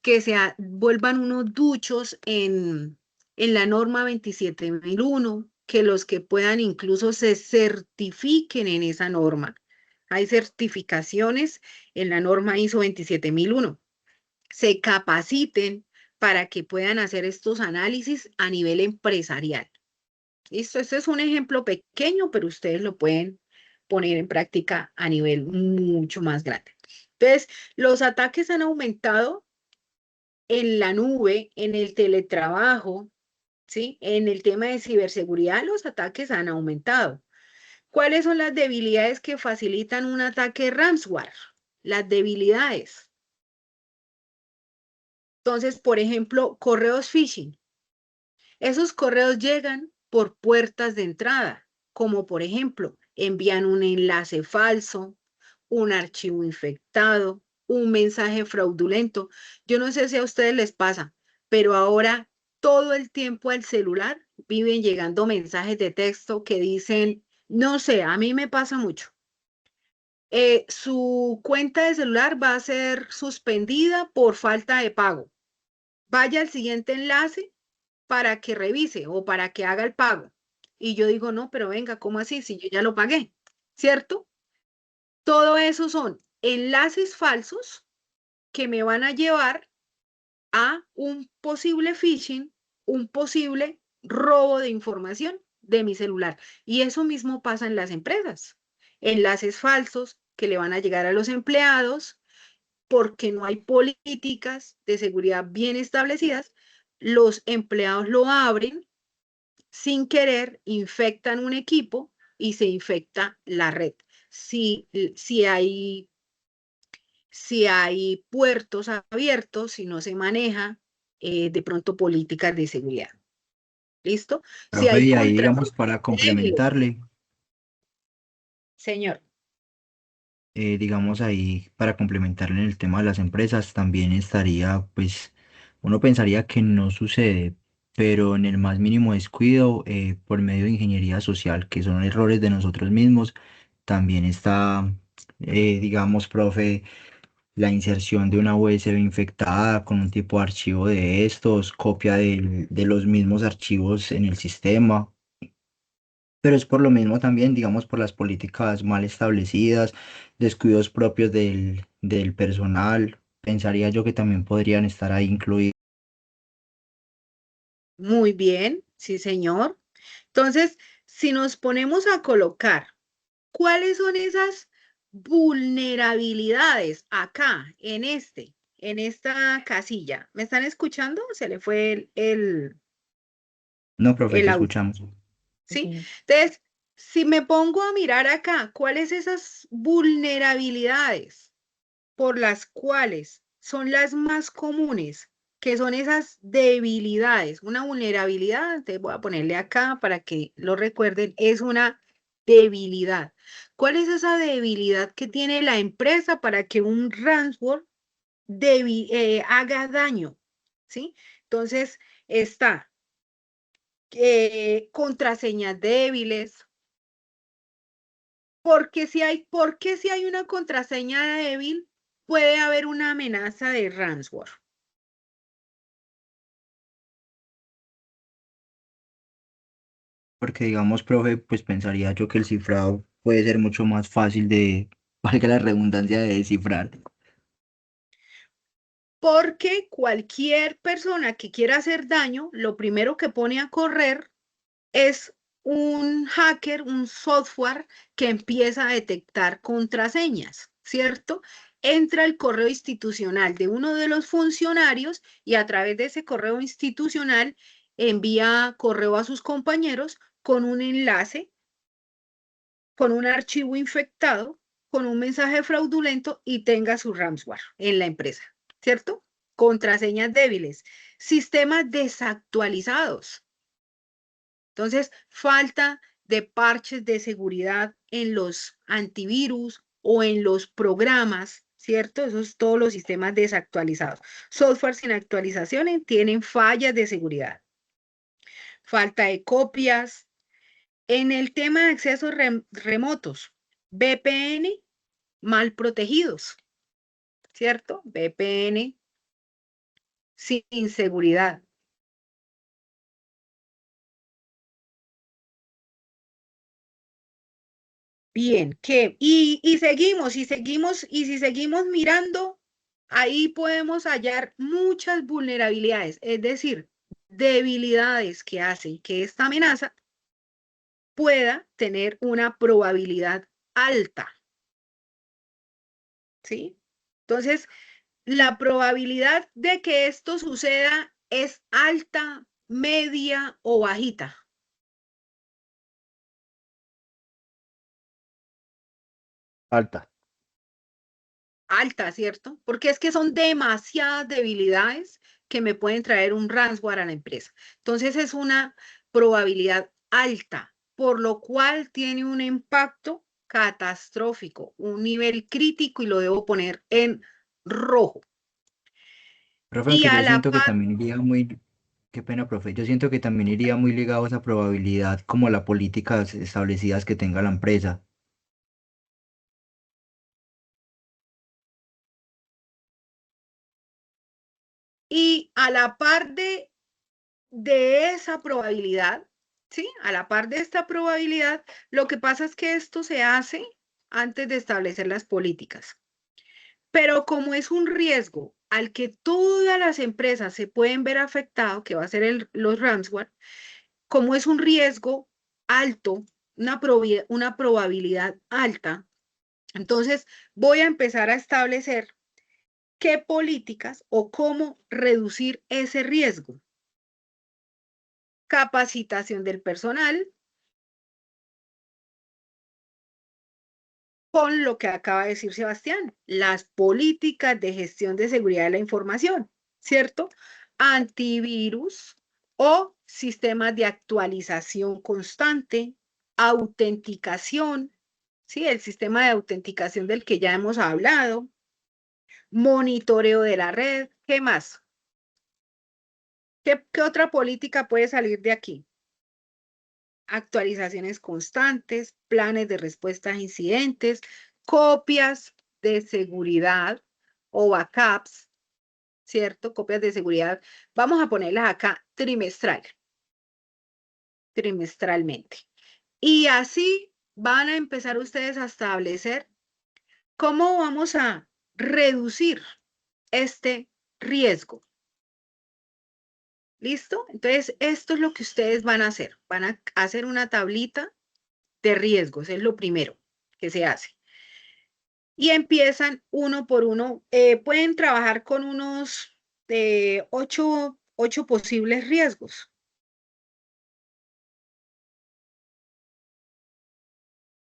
que vuelvan unos duchos en la norma 27001, que los que puedan incluso se certifiquen en esa norma. Hay certificaciones en la norma ISO 27001, se capaciten para que puedan hacer estos análisis a nivel empresarial. ¿Listo? Este es un ejemplo pequeño, pero ustedes lo pueden poner en práctica a nivel mucho más grande. Entonces, los ataques han aumentado en la nube, en el teletrabajo, ¿sí? En el tema de ciberseguridad, los ataques han aumentado. ¿Cuáles son las debilidades que facilitan un ataque ransomware? Las debilidades. Entonces, por ejemplo, correos phishing. Esos correos llegan por puertas de entrada, como por ejemplo, envían un enlace falso, un archivo infectado, un mensaje fraudulento. Yo no sé si a ustedes les pasa, pero ahora todo el tiempo al celular viven llegando mensajes de texto que dicen, no sé, a mí me pasa mucho. Su cuenta de celular va a ser suspendida por falta de pago. Vaya al siguiente enlace para que revise o para que haga el pago. Y yo digo, no, pero venga, ¿cómo así? Si yo ya lo pagué, ¿cierto? Todo eso son enlaces falsos que me van a llevar a un posible phishing, un posible robo de información de mi celular. Y eso mismo pasa en las empresas. Enlaces falsos que le van a llegar a los empleados porque no hay políticas de seguridad bien establecidas. Los empleados lo abren sin querer, infectan un equipo y se infecta la red. Si hay puertos abiertos, si no se maneja de pronto políticas de seguridad. ¿Listo? Si Profe, hay y ahí, digamos, contraseñas para débiles, complementarle, señor. digamos ahí, para complementarle en el tema de las empresas, también estaría, pues, uno pensaría que no sucede, pero en el más mínimo descuido, por medio de ingeniería social, que son errores de nosotros mismos, también está, digamos, profe, la inserción de una USB infectada con un tipo de archivo de estos, copia de los mismos archivos en el sistema. Pero es por lo mismo también, digamos, por las políticas mal establecidas, descuidos propios del personal. Pensaría yo que también podrían estar ahí incluidos. Muy bien, sí, señor. Entonces, si nos ponemos a colocar cuáles son esas vulnerabilidades acá, en esta casilla. ¿Me están escuchando? Se le fue No, profe, el te audio, escuchamos. ¿sí? Sí. Entonces, si me pongo a mirar acá, ¿cuáles esas vulnerabilidades por las cuales son las más comunes? Que son esas debilidades. Una vulnerabilidad, te voy a ponerle acá para que lo recuerden, es una debilidad. ¿Cuál es esa debilidad que tiene la empresa para que un ransomware haga daño? ¿Sí? Entonces, está contraseñas débiles, porque si hay una contraseña débil, puede haber una amenaza de ransomware. Porque, digamos, profe, pues pensaría yo que el cifrado puede ser mucho más fácil de, valga la redundancia, de descifrar. Porque cualquier persona que quiera hacer daño, lo primero que pone a correr es un hacker, un software que empieza a detectar contraseñas, ¿cierto? Entra el correo institucional de uno de los funcionarios y a través de ese correo institucional envía correo a sus compañeros con un enlace, con un archivo infectado, con un mensaje fraudulento y tenga su ransomware en la empresa, ¿cierto? Contraseñas débiles, sistemas desactualizados. Entonces, falta de parches de seguridad en los antivirus o en los programas, ¿cierto? Esos todos los sistemas desactualizados. Software sin actualizaciones tienen fallas de seguridad. Falta de copias. En el tema de accesos remotos, VPN mal protegidos, ¿cierto? VPN sin seguridad. Bien, y si seguimos mirando, ahí podemos hallar muchas vulnerabilidades, es decir, debilidades que hacen que esta amenaza pueda tener una probabilidad alta, ¿sí? Entonces, la probabilidad de que esto suceda es alta, media o bajita. Alta. Alta, ¿cierto? Porque es que son demasiadas debilidades que me pueden traer un ransomware a la empresa. Entonces es una probabilidad alta, por lo cual tiene un impacto catastrófico, un nivel crítico y lo debo poner en rojo. Profe, Y aunque a yo la siento que par, también iría muy, qué pena, profe, yo siento que también iría muy ligado a esa probabilidad como a las políticas establecidas que tenga la empresa. y a la par de esa probabilidad, ¿sí? A la par de esta probabilidad, lo que pasa es que esto se hace antes de establecer las políticas. Pero como es un riesgo al que todas las empresas se pueden ver afectados, que va a ser los ransomware, como es un riesgo alto, una probabilidad alta, entonces voy a empezar a establecer qué políticas o cómo reducir ese riesgo. Capacitación del personal, con lo que acaba de decir Sebastián, las políticas de gestión de seguridad de la información, ¿cierto? Antivirus o sistemas de actualización constante, autenticación, ¿sí? El sistema de autenticación del que ya hemos hablado, monitoreo de la red, ¿qué más? ¿Qué otra política puede salir de aquí? Actualizaciones constantes, planes de respuesta a incidentes, copias de seguridad o backups, ¿cierto? Copias de seguridad. Vamos a ponerlas acá trimestralmente. Y así van a empezar ustedes a establecer cómo vamos a reducir este riesgo. ¿Listo? Entonces, esto es lo que ustedes van a hacer. Van a hacer una tablita de riesgos, es lo primero que se hace. Y empiezan uno por uno. Pueden trabajar con unos 8 posibles riesgos.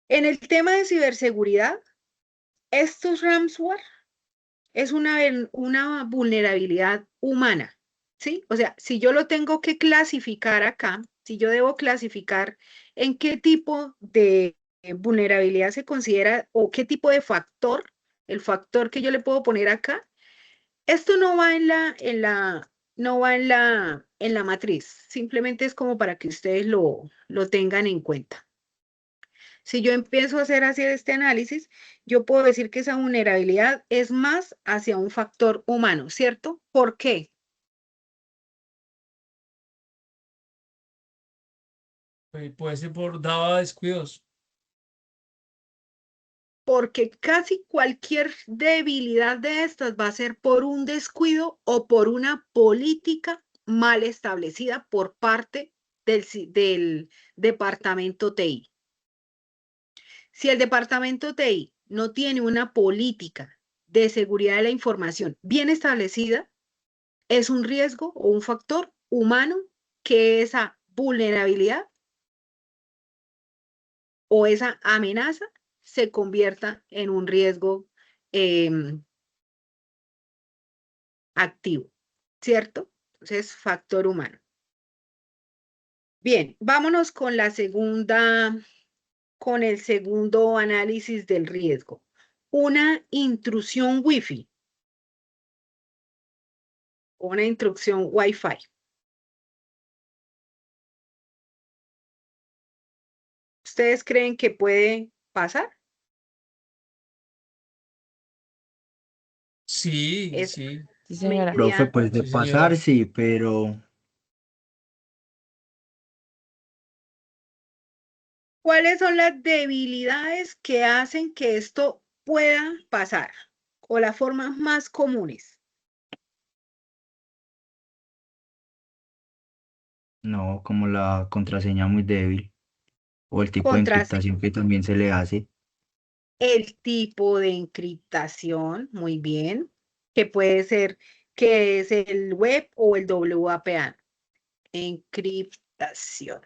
En el tema de ciberseguridad, estos ransomware es una vulnerabilidad humana, ¿sí? O sea, si yo lo tengo que clasificar acá, si yo debo clasificar en qué tipo de vulnerabilidad se considera o qué tipo de factor, el factor que yo le puedo poner acá, esto no va no va en la matriz, simplemente es como para que ustedes lo tengan en cuenta. Si yo empiezo a hacer así este análisis, yo puedo decir que esa vulnerabilidad es más hacia un factor humano, ¿cierto? ¿Por qué? Puede ser por daba descuidos. Porque casi cualquier debilidad de estas va a ser por un descuido o por una política mal establecida por parte del departamento TI. Si el departamento TI no tiene una política de seguridad de la información bien establecida, es un riesgo o un factor humano que esa vulnerabilidad o esa amenaza se convierta en un riesgo activo, ¿cierto? Entonces, factor humano. Bien, vámonos con con el segundo análisis del riesgo. Una intrusión Wi-Fi. Una intrusión Wi-Fi. ¿Ustedes creen que puede pasar? Sí, Es sí, Sí, señora. Profe, media. pues de sí, pasar, señora. sí, pero ¿Cuáles son las debilidades que hacen que esto pueda pasar? O las formas más comunes. no, como la contraseña muy débil o el tipo de Contra encriptación que también se le hace. el tipo de encriptación, muy bien, que puede ser que es el web o el WAPA. Encriptación.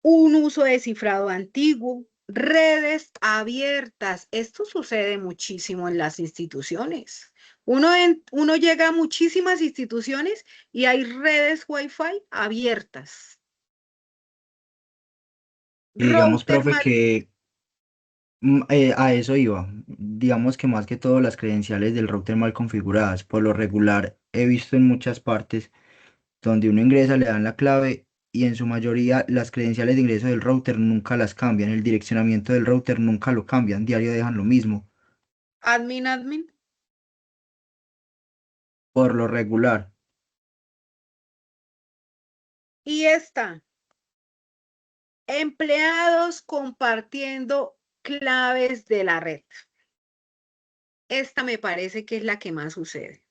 Un uso de cifrado antiguo, redes abiertas. Esto sucede muchísimo en las instituciones. Uno llega a muchísimas instituciones y hay redes Wi-Fi abiertas. Y digamos, Router profe, mal que a eso iba. Digamos que más que todo las credenciales del router mal configuradas. Por lo regular, he visto en muchas partes donde uno ingresa, le dan la clave y en su mayoría las credenciales de ingreso del router nunca las cambian. El direccionamiento del router nunca lo cambian. Diario dejan lo mismo. admin. Por lo regular. Y está. Empleados compartiendo claves de la red. Esta me parece que es la que más sucede.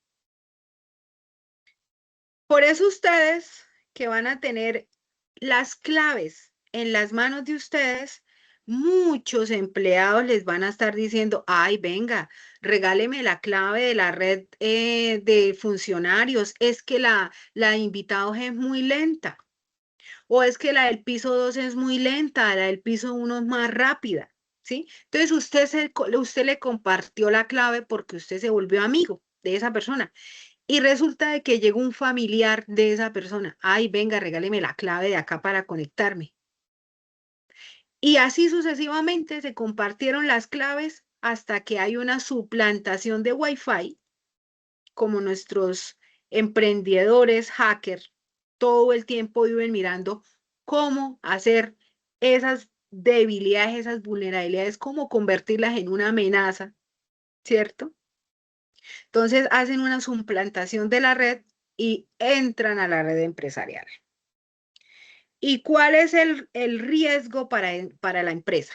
Por eso ustedes que van a tener las claves en las manos de ustedes, muchos empleados les van a estar diciendo, ay, venga, regáleme la clave de la red de funcionarios, es que la de invitados es muy lenta, o es que la del piso 2 es muy lenta, la del piso 1 es más rápida, ¿sí? Entonces usted le compartió la clave porque usted se volvió amigo de esa persona. Y resulta de que llegó un familiar de esa persona. Ay, venga, regáleme la clave de acá para conectarme. Y así sucesivamente se compartieron las claves hasta que hay una suplantación de Wi-Fi, como nuestros emprendedores hackers todo el tiempo viven mirando cómo hacer esas debilidades, esas vulnerabilidades, cómo convertirlas en una amenaza, ¿cierto? Entonces hacen una suplantación de la red y entran a la red empresarial. ¿Y cuál es el riesgo para la empresa?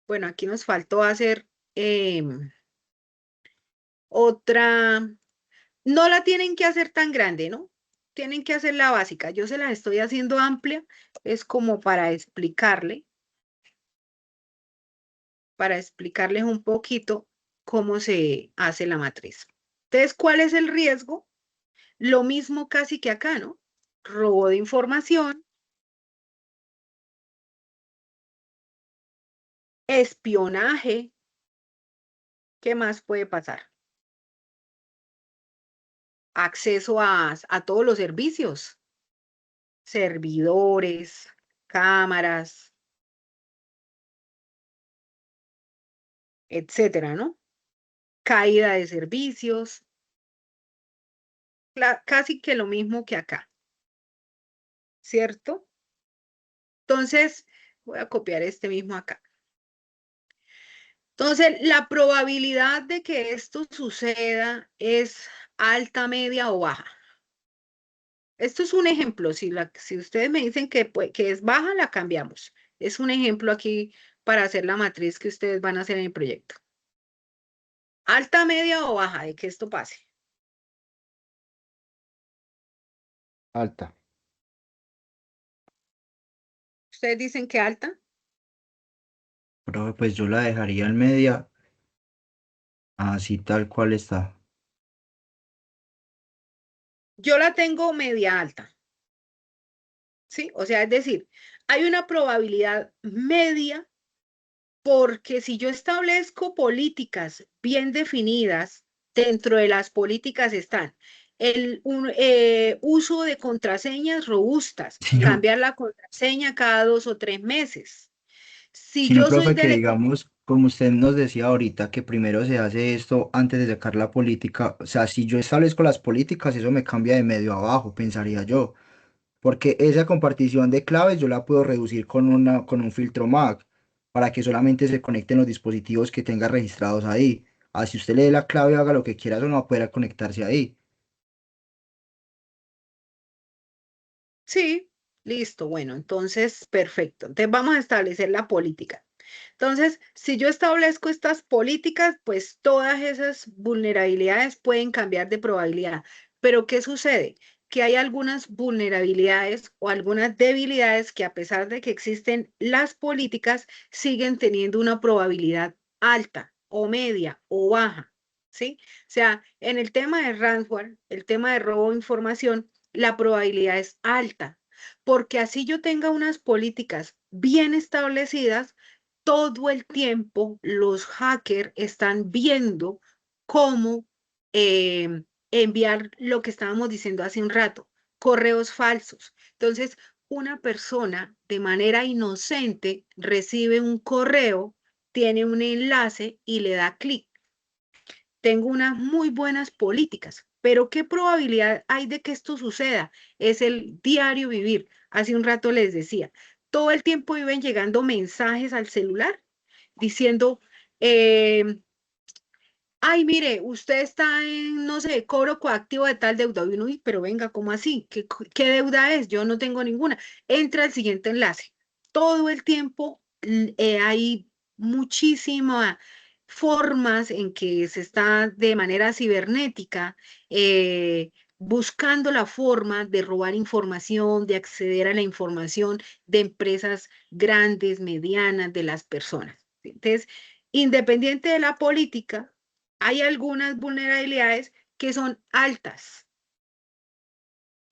Bueno, aquí nos faltó hacer otra, no la tienen que hacer tan grande, ¿no? Tienen que hacer la básica. Yo se la estoy haciendo amplia, es como para explicarles un poquito cómo se hace la matriz. Entonces, ¿cuál es el riesgo? Lo mismo casi que acá, ¿no? Robo de información, espionaje, ¿qué más puede pasar? Acceso a todos los servicios, servidores, cámaras, etcétera, ¿no? Caída de servicios, casi que lo mismo que acá, ¿cierto? Entonces, voy a copiar este mismo acá. Entonces, la probabilidad de que esto suceda es alta, media o baja. Esto es un ejemplo. Si ustedes me dicen que es baja, la cambiamos. Es un ejemplo aquí para hacer la matriz que ustedes van a hacer en el proyecto. Alta, media o baja de que esto pase. Alta. ¿Ustedes dicen que alta? Profe, pues yo la dejaría en media, así tal cual está. Yo la tengo media alta, ¿sí? O sea, es decir, hay una probabilidad media porque si yo establezco políticas bien definidas, dentro de las políticas están el uso de contraseñas robustas, Sino, cambiar la contraseña cada 2 o 3 meses. Si sino, yo soy profe, que del digamos, como usted nos decía ahorita, que primero se hace esto antes de sacar la política, o sea, si yo establezco las políticas, eso me cambia de medio a abajo, pensaría yo. Porque esa compartición de claves yo la puedo reducir con un filtro MAC para que solamente se conecten los dispositivos que tenga registrados ahí. Así usted le dé la clave, haga lo que quiera, eso no va a poder conectarse ahí. Sí, listo, bueno, entonces, perfecto. Entonces vamos a establecer la política. Entonces, si yo establezco estas políticas, pues todas esas vulnerabilidades pueden cambiar de probabilidad. Pero ¿qué sucede? Que hay algunas vulnerabilidades o algunas debilidades que a pesar de que existen las políticas, siguen teniendo una probabilidad alta o media o baja, ¿sí? O sea, en el tema de ransomware, el tema de robo de información, la probabilidad es alta, porque así yo tenga unas políticas bien establecidas, todo el tiempo los hackers están viendo cómo enviar lo que estábamos diciendo hace un rato, correos falsos. Entonces, una persona de manera inocente recibe un correo, tiene un enlace y le da clic. Tengo unas muy buenas políticas, pero ¿qué probabilidad hay de que esto suceda? Es el diario vivir. Hace un rato les decía, todo el tiempo viven llegando mensajes al celular diciendo, eh, ay, mire, usted está en, no sé, cobro coactivo de tal deuda. Y uno, "Uy, pero venga, ¿cómo así? ¿Qué deuda es? Yo no tengo ninguna. Entra al siguiente enlace. Todo el tiempo hay muchísimas formas en que se está de manera cibernética buscando la forma de robar información, de acceder a la información de empresas grandes, medianas, de las personas. Entonces, independiente de la política, hay algunas vulnerabilidades que son altas.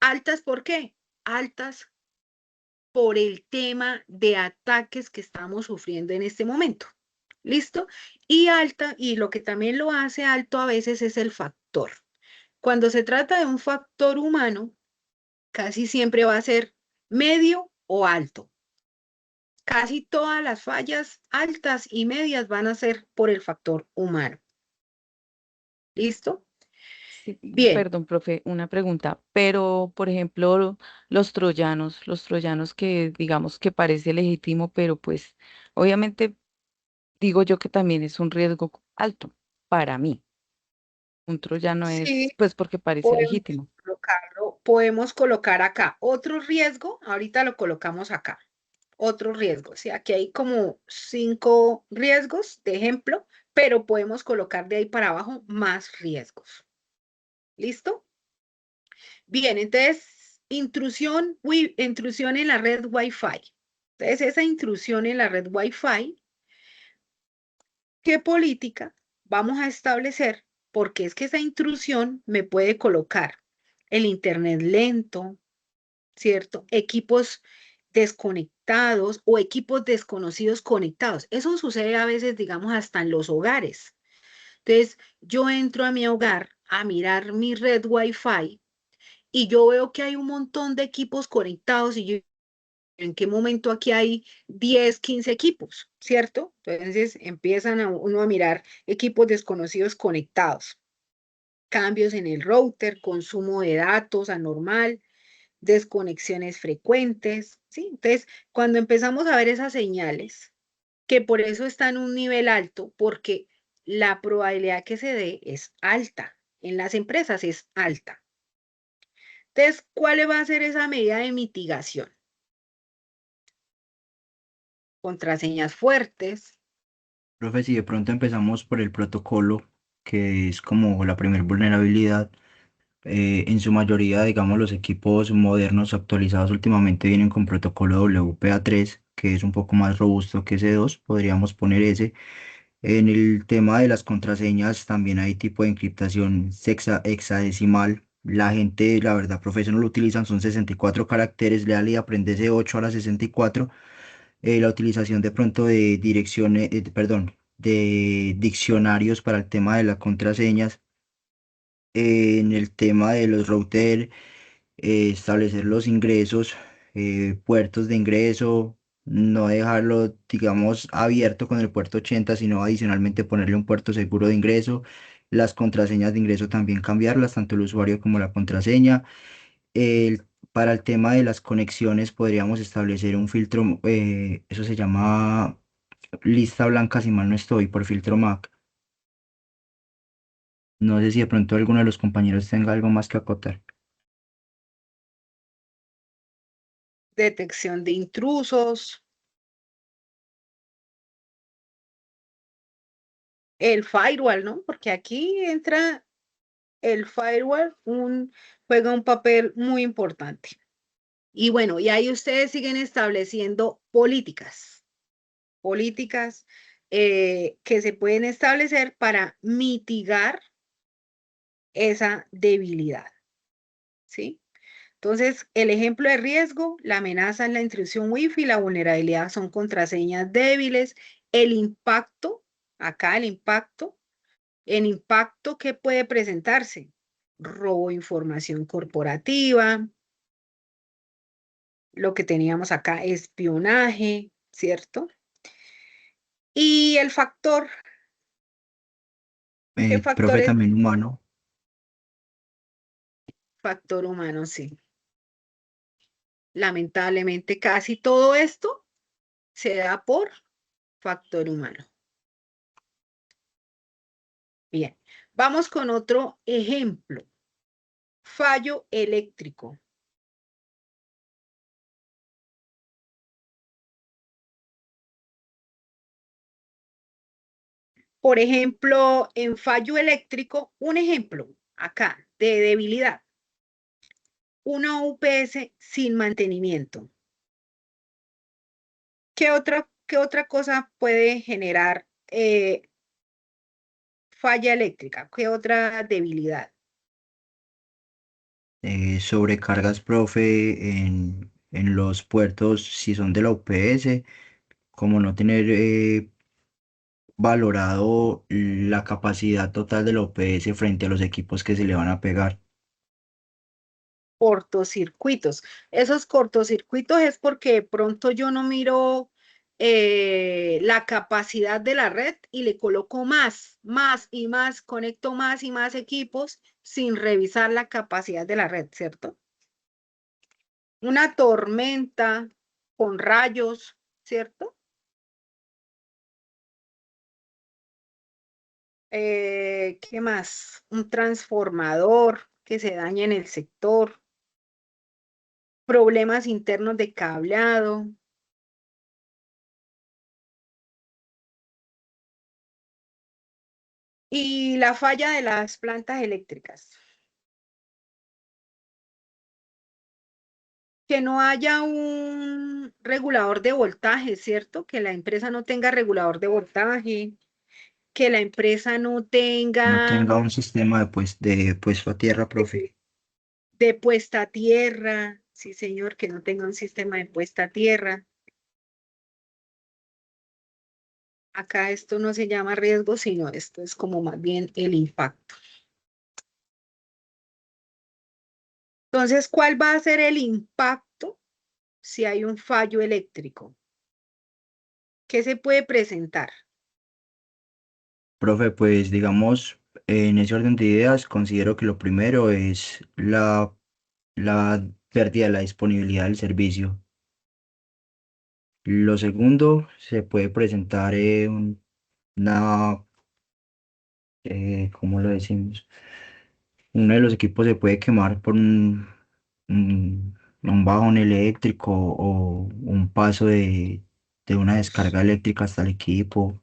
¿Altas por qué? Altas por el tema de ataques que estamos sufriendo en este momento. ¿Listo? Y alta, y lo que también lo hace alto a veces es el factor. Cuando se trata de un factor humano, casi siempre va a ser medio o alto. Casi todas las fallas altas y medias van a ser por el factor humano. ¿Listo? Sí, Bien. perdón, profe, una pregunta, pero por ejemplo, los troyanos que digamos que parece legítimo, pero pues obviamente digo yo que también es un riesgo alto para mí. Un troyano Sí, es pues porque parece podemos legítimo. podemos colocar acá otro riesgo, ahorita lo colocamos acá, otro riesgo, sí, aquí hay como 5 riesgos de ejemplo, pero podemos colocar de ahí para abajo más riesgos. ¿Listo? Bien, entonces, intrusión en la red Wi-Fi. Entonces, esa intrusión en la red Wi-Fi, ¿qué política vamos a establecer? Porque es que esa intrusión me puede colocar el internet lento, ¿cierto? Equipos desconectados o equipos desconocidos conectados. Eso sucede a veces, digamos, hasta en los hogares. Entonces, yo entro a mi hogar a mirar mi red Wi-Fi y yo veo que hay un montón de equipos conectados y yo, ¿en qué momento aquí hay 10, 15 equipos? ¿Cierto? Entonces empiezan uno a mirar equipos desconocidos conectados, cambios en el router, consumo de datos anormal, desconexiones frecuentes, ¿sí? Entonces, cuando empezamos a ver esas señales, que por eso está en un nivel alto, porque la probabilidad que se dé es alta, en las empresas es alta. Entonces, ¿cuál va a ser esa medida de mitigación? Contraseñas fuertes. Profe, si de pronto empezamos por el protocolo, que es como la primera vulnerabilidad, En su mayoría, digamos, los equipos modernos actualizados últimamente vienen con protocolo WPA3, que es un poco más robusto que ese 2, podríamos poner ese. En el tema de las contraseñas también hay tipo de encriptación hexadecimal. La gente, la verdad, profesor, no lo utilizan, son 64 caracteres, léale y aprendese 8 a las 64. La utilización de pronto de direcciones, perdón, de diccionarios para el tema de las contraseñas. En el tema de los routers, establecer los ingresos, puertos de ingreso, no dejarlo, digamos, abierto con el puerto 80, sino adicionalmente ponerle un puerto seguro de ingreso. Las contraseñas de ingreso también cambiarlas, tanto el usuario como la contraseña. Para el tema de las conexiones podríamos establecer un filtro, eso se llama lista blanca, si mal no estoy, por filtro MAC. No sé si de pronto alguno de los compañeros tenga algo más que acotar. Detección de intrusos, el firewall, ¿no? Porque aquí entra el firewall, juega un papel muy importante. Y bueno, y ahí ustedes siguen estableciendo políticas que se pueden establecer para mitigar esa debilidad, ¿sí? Entonces, el ejemplo de riesgo, la amenaza es la intrusión Wi-Fi, la vulnerabilidad son contraseñas débiles, el impacto, acá el impacto que puede presentarse, robo de información corporativa, lo que teníamos acá, espionaje, ¿cierto? Y el factor, ¿qué factor Profe, es? también humano. Factor humano, sí. Lamentablemente, casi todo esto se da por factor humano. Bien, vamos con otro ejemplo. Fallo eléctrico. Por ejemplo, en fallo eléctrico, un ejemplo acá de debilidad. Una UPS sin mantenimiento. Qué otra cosa puede generar falla eléctrica? ¿Qué otra debilidad? Sobrecargas, profe, en los puertos, si son de la UPS, como no tener valorado la capacidad total de la UPS frente a los equipos que se le van a pegar. Cortocircuitos. Esos cortocircuitos es porque de pronto yo no miro la capacidad de la red y le coloco más y más, conecto más y más equipos sin revisar la capacidad de la red, ¿cierto? Una tormenta con rayos, ¿cierto? ¿Qué más? Un transformador que se daña en el sector, problemas internos de cableado. Y la falla de las plantas eléctricas. Que no haya un regulador de voltaje, ¿cierto? Que la empresa no tenga regulador de voltaje, que la empresa no No tenga tenga un sistema de puesto a tierra, profe. de puesta a tierra, sí, señor, que no tenga un sistema de puesta a tierra. Acá esto no se llama riesgo, sino esto es como más bien el impacto. Entonces, ¿cuál va a ser el impacto si hay un fallo eléctrico? ¿Qué se puede presentar? Profe, pues digamos, en ese orden de ideas, considero que lo primero es la pérdida de la disponibilidad del servicio. Lo segundo, se puede presentar una, ¿cómo lo decimos? Uno de los equipos se puede quemar por un bajón eléctrico o un paso de una descarga eléctrica hasta el equipo.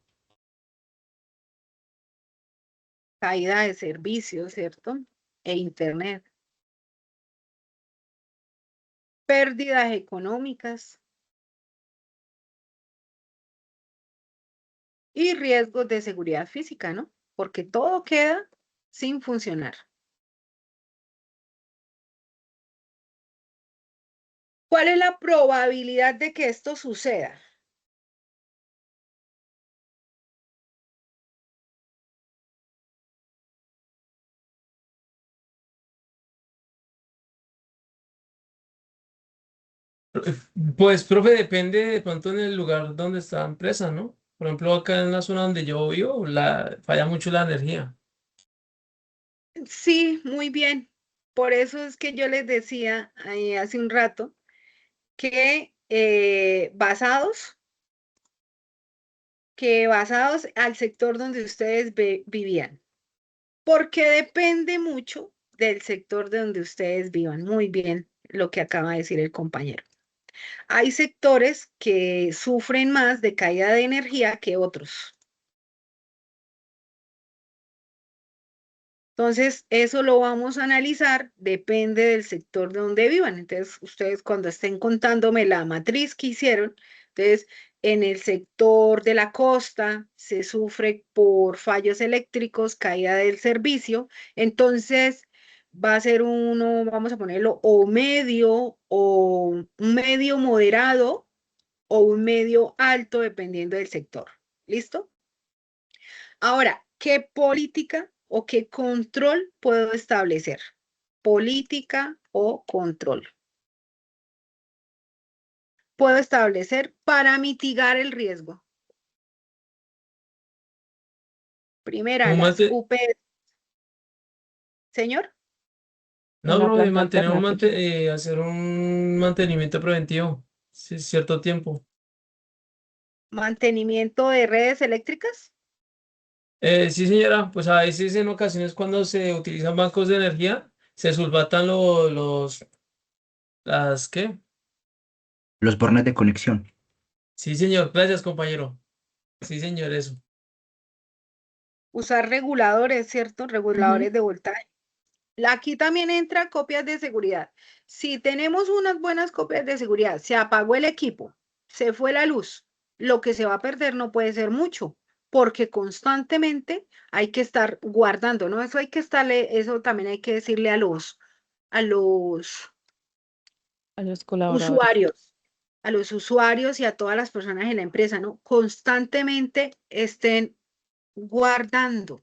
Caída de servicio, ¿cierto? e Internet. Pérdidas económicas y riesgos de seguridad física, ¿no? Porque todo queda sin funcionar. ¿Cuál es la probabilidad de que esto suceda? Pues, profe, depende de pronto en el lugar donde está la empresa, ¿no? Por ejemplo, acá en la zona donde yo vivo, falla mucho la energía. Sí, muy bien. Por eso es que yo les decía hace un rato que basados al sector donde ustedes vivían, porque depende mucho del sector de donde ustedes vivan. Muy bien lo que acaba de decir el compañero. Hay sectores que sufren más de caída de energía que otros. Entonces, eso lo vamos a analizar, depende del sector de donde vivan. Entonces, ustedes cuando estén contándome la matriz que hicieron, entonces, en el sector de la costa se sufre por fallos eléctricos, caída del servicio, entonces va a ser uno, vamos a ponerlo, o un medio moderado, o un medio alto, dependiendo del sector. ¿Listo? Ahora, ¿qué política o qué control puedo establecer? Política o control. Puedo establecer para mitigar el riesgo. Primera, Un las mante- UPS. Señor, no, Una profe, planta alternativa. hacer un mantenimiento preventivo, sí, cierto tiempo. mantenimiento de redes eléctricas. Sí, señora, pues a veces en ocasiones cuando se utilizan bancos de energía, se sulfatan ¿qué? Los bornes de conexión. Sí, señor, gracias, compañero. Sí, señor, eso. Usar reguladores, ¿cierto? Ujú. Reguladores de voltaje. Aquí también entra copias de seguridad. Si tenemos unas buenas copias de seguridad, se apagó el equipo, se fue la luz, lo que se va a perder no puede ser mucho, porque constantemente hay que estar guardando, ¿no? Eso hay que estarle, eso también hay que decirle a los A los colaboradores. usuarios, a los usuarios y a todas las personas en la empresa, ¿no? Constantemente estén guardando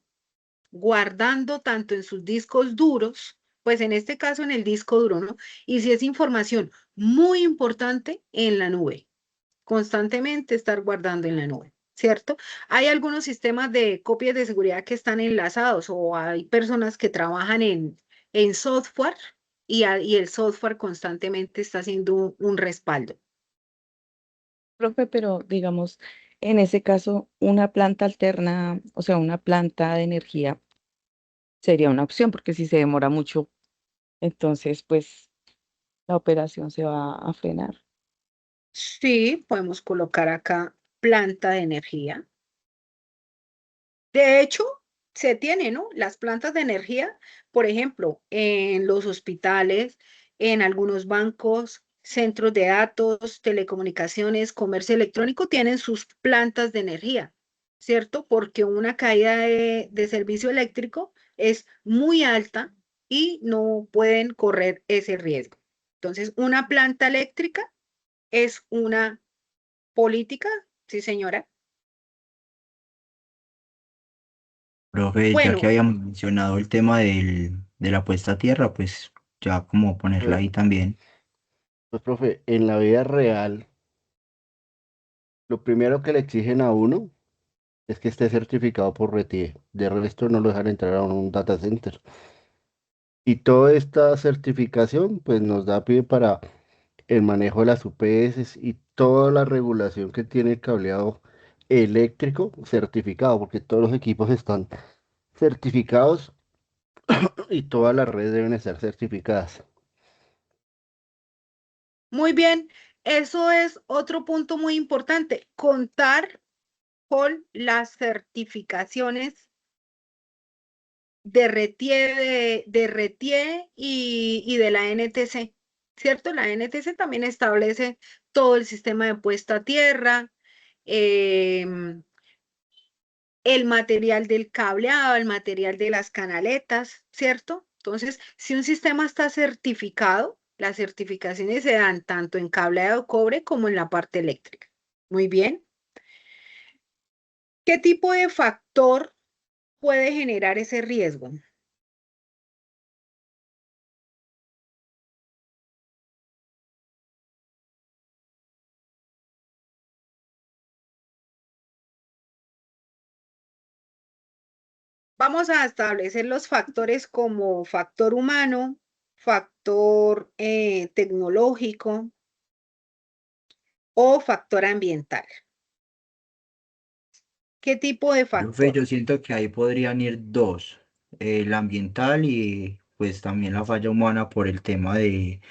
tanto en sus discos duros, pues en este caso en el disco duro, ¿no? Y si es información muy importante, en la nube, constantemente estar guardando en la nube, ¿cierto? Hay algunos sistemas de copias de seguridad que están enlazados o hay personas que trabajan en software y el software constantemente está haciendo un respaldo. Profe, pero digamos, en ese caso, una planta alterna, o sea, una planta de energía sería una opción, porque si se demora mucho, entonces, pues, la operación se va a frenar. Sí, podemos colocar acá planta de energía. De hecho, se tiene, ¿no? Las plantas de energía, por ejemplo, en los hospitales, en algunos bancos, centros de datos, telecomunicaciones, comercio electrónico, tienen sus plantas de energía, ¿cierto? Porque una caída de servicio eléctrico es muy alta y no pueden correr ese riesgo. Entonces, una planta eléctrica es una política, sí, señora. Profe, ya que Bueno, habíamos mencionado el tema de la puesta a tierra, pues ya como ponerla Pues, ahí también. pues, profe, en la vida real, lo primero que le exigen a uno es que esté certificado por RETIE. De resto no lo dejan entrar a un data center. Y toda esta certificación, pues nos da pie para el manejo de las UPS y toda la regulación que tiene el cableado eléctrico certificado, porque todos los equipos están certificados y todas las redes deben estar certificadas. muy bien, eso es otro punto muy importante, contar con las certificaciones de RETIE y de la NTC, ¿cierto? La NTC también establece todo el sistema de puesta a tierra, el material del cableado, el material de las canaletas, ¿cierto? Entonces, si un sistema está certificado, las certificaciones se dan tanto en cableado de cobre como en la parte eléctrica. Muy bien. ¿Qué tipo de factor puede generar ese riesgo? Vamos a establecer los factores como factor humano, factor tecnológico o factor ambiental. ¿Qué tipo de Profe, factor? yo siento que ahí podrían ir dos, el ambiental y pues también la falla humana por el tema del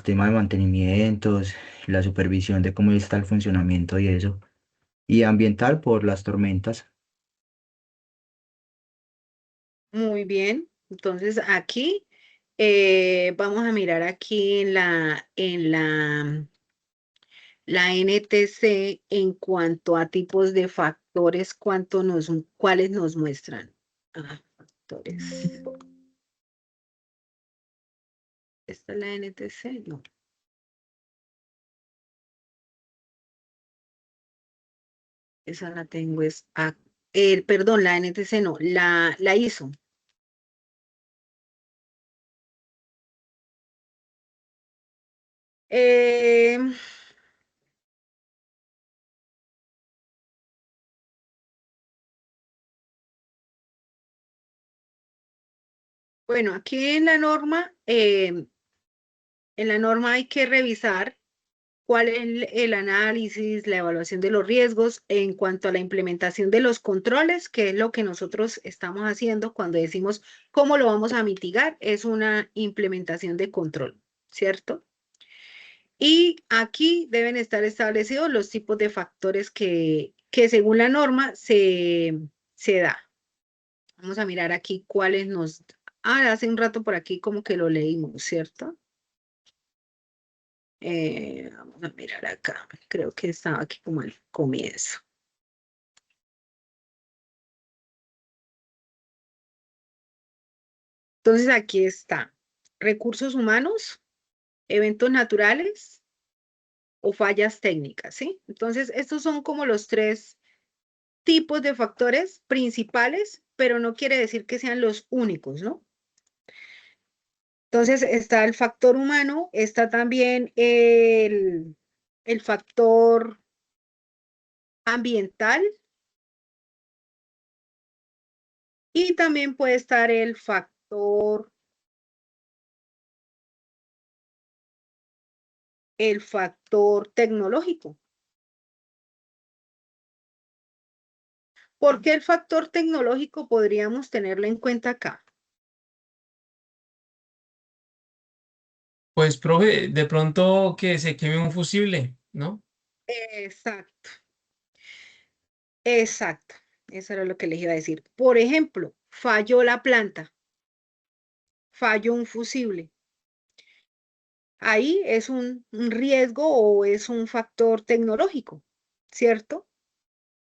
tema de mantenimientos, la supervisión de cómo está el funcionamiento y eso. Y ambiental por las tormentas. Muy bien. Entonces aquí vamos a mirar aquí la NTC en cuanto a tipos de factores, cuáles nos muestran. Factores. ¿Esta es la NTC? No. Esa la tengo perdón, la NTC no, la ISO. Eh, bueno, aquí en la norma hay que revisar cuál es el análisis, la evaluación de los riesgos en cuanto a la implementación de los controles, que es lo que nosotros estamos haciendo cuando decimos cómo lo vamos a mitigar, es una implementación de control, ¿cierto? Y aquí deben estar establecidos los tipos de factores que según la norma se da. Vamos a mirar aquí cuáles nos... hace un rato por aquí como que lo leímos, ¿cierto? Vamos a mirar acá. Creo que estaba aquí como al comienzo. Entonces aquí está. Recursos humanos, eventos naturales o fallas técnicas, ¿sí? Entonces estos son como los tres tipos de factores principales, pero no quiere decir que sean los únicos, ¿no? Entonces está el factor humano, está también el factor ambiental y también puede estar el factor tecnológico. ¿Por qué el factor tecnológico podríamos tenerlo en cuenta acá? Pues, profe, de pronto que se queme un fusible, ¿no? Exacto, exacto. Eso era lo que les iba a decir. Por ejemplo, falló la planta, falló un fusible. Ahí es un riesgo o es un factor tecnológico, ¿cierto?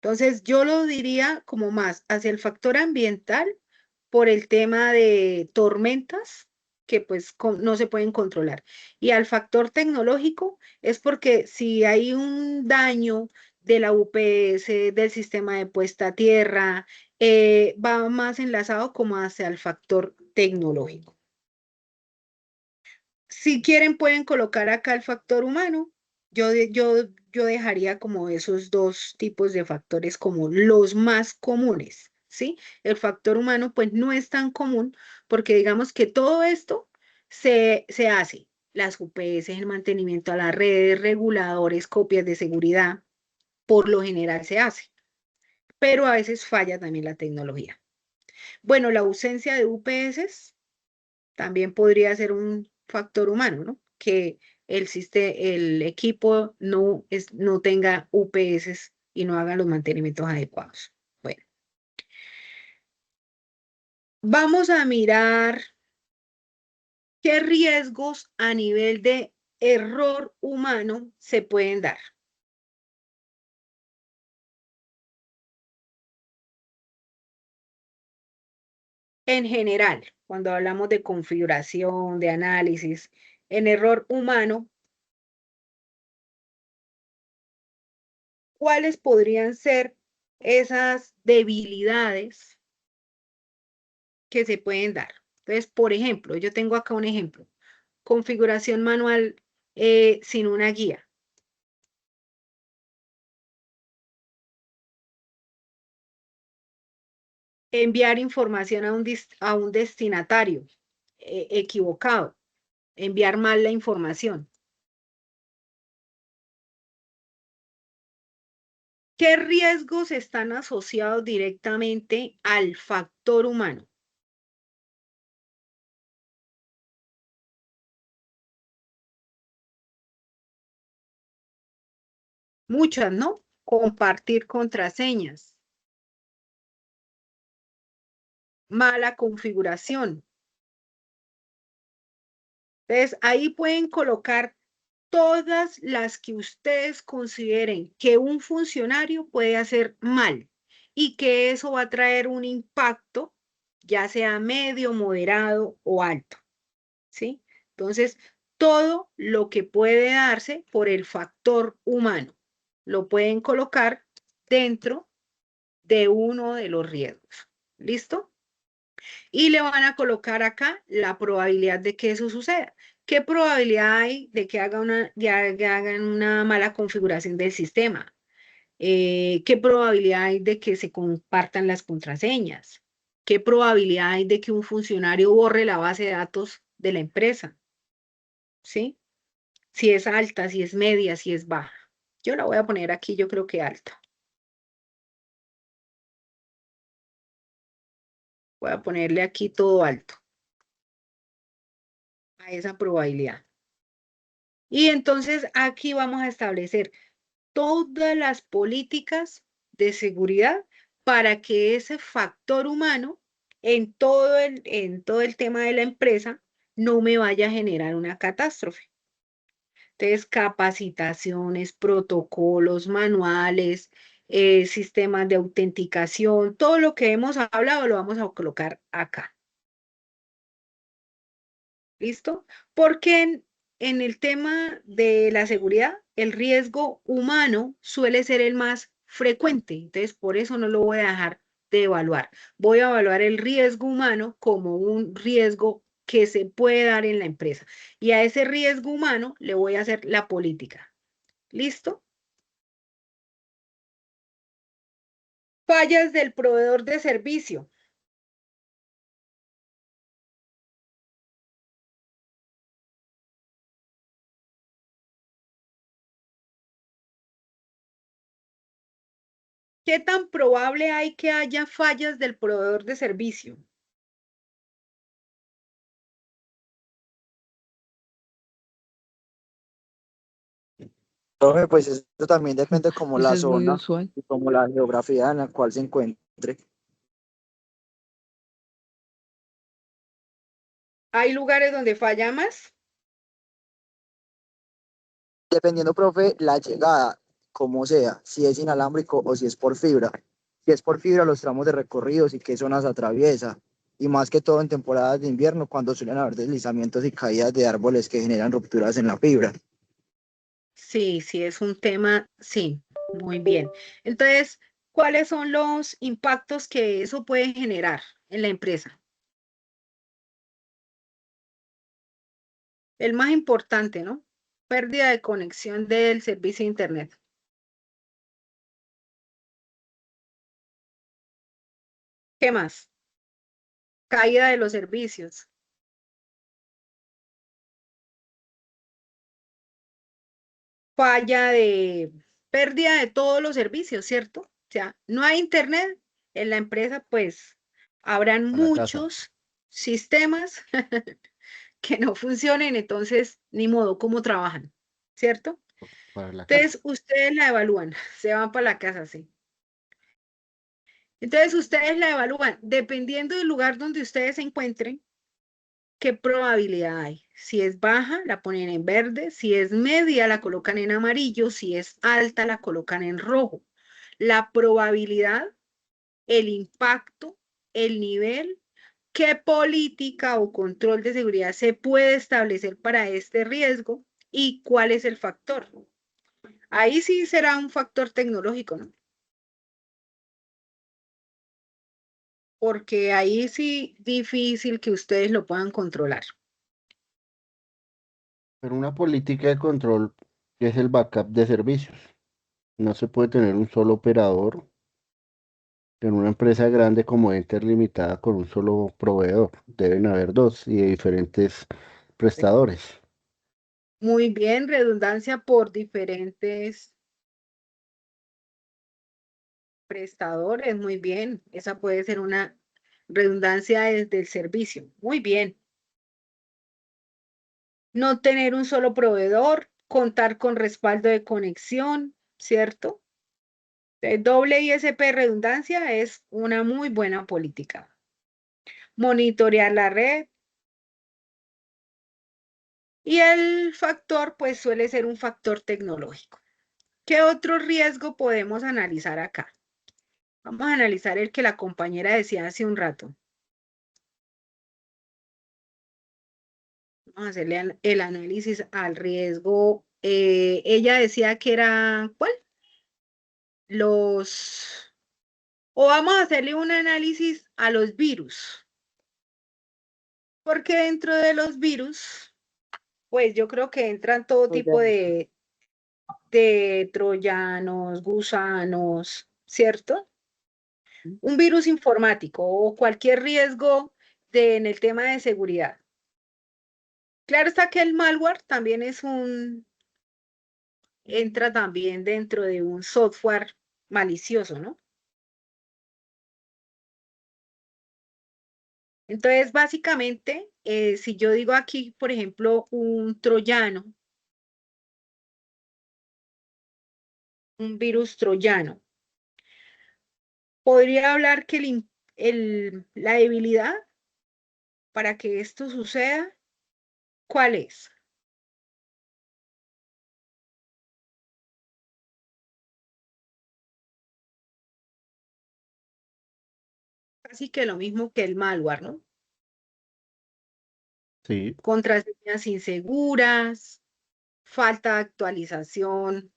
Entonces yo lo diría como más hacia el factor ambiental por el tema de tormentas que pues no se pueden controlar. Y al factor tecnológico es porque si hay un daño de la UPS, del sistema de puesta a tierra, va más enlazado como hacia el factor tecnológico. Si quieren, pueden colocar acá el factor humano. Yo dejaría como esos dos tipos de factores como los más comunes, ¿sí? El factor humano pues no es tan común porque digamos que todo esto se hace. Las UPS, el mantenimiento a las redes, reguladores, copias de seguridad, por lo general se hace, pero a veces falla también la tecnología. Bueno, la ausencia de UPS también podría ser un factor humano, ¿no? Que el equipo no tenga UPS y no haga los mantenimientos adecuados. Bueno, Vamos a mirar qué riesgos a nivel de error humano se pueden dar. En general, cuando hablamos de configuración, de análisis, en error humano, ¿cuáles podrían ser esas debilidades que se pueden dar? Entonces, por ejemplo, yo tengo acá un ejemplo. Configuración manual sin una guía. Enviar información a un destinatario equivocado. Enviar mal la información. ¿Qué riesgos están asociados directamente al factor humano? Muchas, ¿no? Compartir contraseñas. Mala configuración. Entonces, ahí pueden colocar todas las que ustedes consideren que un funcionario puede hacer mal y que eso va a traer un impacto, ya sea medio, moderado o alto, ¿sí? Entonces, todo lo que puede darse por el factor humano lo pueden colocar dentro de uno de los riesgos. ¿Listo? Y le van a colocar acá la probabilidad de que eso suceda. ¿Qué probabilidad hay de que hagan una mala configuración del sistema? ¿Qué probabilidad hay de que se compartan las contraseñas? ¿Qué probabilidad hay de que un funcionario borre la base de datos de la empresa? ¿Sí? Si es alta, si es media, si es baja. Yo la voy a poner aquí, yo creo que alta. Voy a ponerle aquí todo alto a esa probabilidad. Y entonces aquí vamos a establecer todas las políticas de seguridad para que ese factor humano en todo el tema de la empresa no me vaya a generar una catástrofe. Entonces, capacitaciones, protocolos, manuales, sistemas de autenticación, todo lo que hemos hablado lo vamos a colocar acá. ¿Listo? Porque en el tema de la seguridad, el riesgo humano suele ser el más frecuente. Entonces, por eso no lo voy a dejar de evaluar. Voy a evaluar el riesgo humano como un riesgo que se puede dar en la empresa. Y a ese riesgo humano le voy a hacer la política. ¿Listo? Fallas del proveedor de servicio. ¿Qué tan probable hay que haya fallas del proveedor de servicio? Profe, pues esto también depende como Eso la es muy zona usual. y como la geografía en la cual se encuentre. ¿Hay lugares donde falla más? Dependiendo, profe, la llegada, como sea, si es inalámbrico o si es por fibra. Si es por fibra, los tramos de recorridos y qué zonas atraviesa. Y más que todo en temporadas de invierno, cuando suelen haber deslizamientos y caídas de árboles que generan rupturas en la fibra. Sí, sí, es un tema, sí, muy bien. Entonces, ¿cuáles son los impactos que eso puede generar en la empresa? El más importante, ¿no? Pérdida de conexión del servicio de Internet. ¿Qué más? Caída de los servicios. Falla de pérdida de todos los servicios, ¿cierto? O sea, no hay Internet en la empresa, pues habrán A la casa, muchos sistemas que no funcionen, entonces ni modo, ¿cómo trabajan? ¿Cierto? para la casa. Entonces, ustedes la evalúan, se van para la casa, sí. Entonces ustedes la evalúan dependiendo del lugar donde ustedes se encuentren, qué probabilidad hay. Si es baja, la ponen en verde, si es media, la colocan en amarillo, si es alta, la colocan en rojo. La probabilidad, el impacto, el nivel, qué política o control de seguridad se puede establecer para este riesgo y cuál es el factor. Ahí sí será un factor tecnológico, ¿no? Porque ahí sí difícil que ustedes lo puedan controlar. Pero una política de control es el backup de servicios. No se puede tener un solo operador en una empresa grande como Enter limitada con un solo proveedor. Deben haber dos y de diferentes prestadores. Muy bien, redundancia por diferentes prestadores, muy bien. Esa puede ser una redundancia desde el servicio. Muy bien. No tener un solo proveedor, contar con respaldo de conexión, ¿cierto? Doble ISP redundancia es una muy buena política. Monitorear la red. Y el factor, pues suele ser un factor tecnológico. ¿Qué otro riesgo podemos analizar acá? Vamos a analizar el que la compañera decía hace un rato. Vamos a hacerle el análisis al riesgo. Ella decía que era, ¿cuál? O vamos a hacerle un análisis a los virus. Porque dentro de los virus, pues yo creo que entran todo tipo de troyanos, gusanos, ¿cierto? Un virus informático o cualquier riesgo en el tema de seguridad. Claro está que el malware también entra también dentro de un software malicioso, ¿no? Entonces, básicamente, si yo digo aquí, por ejemplo, un troyano, un virus troyano, podría hablar que la debilidad para que esto suceda, ¿cuál es? Así que lo mismo que el malware, ¿no? Sí. Contraseñas inseguras, falta de actualización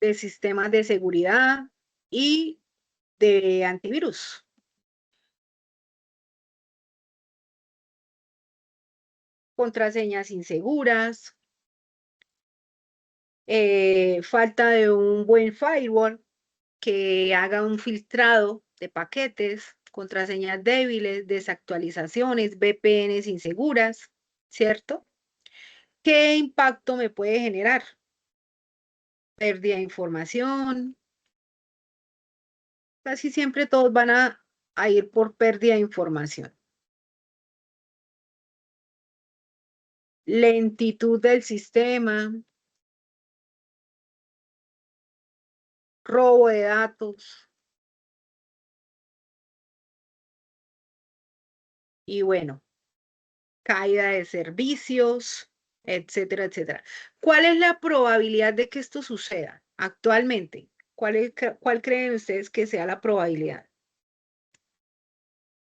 de sistemas de seguridad y de antivirus. Contraseñas inseguras, falta de un buen firewall que haga un filtrado de paquetes, contraseñas débiles, desactualizaciones, VPNs inseguras, ¿cierto? ¿Qué impacto me puede generar? Pérdida de información. Casi siempre todos van a ir por pérdida de información. Lentitud del sistema, robo de datos y bueno, caída de servicios, etcétera, etcétera. ¿Cuál es la probabilidad de que esto suceda actualmente? ¿Cuál creen ustedes que sea la probabilidad?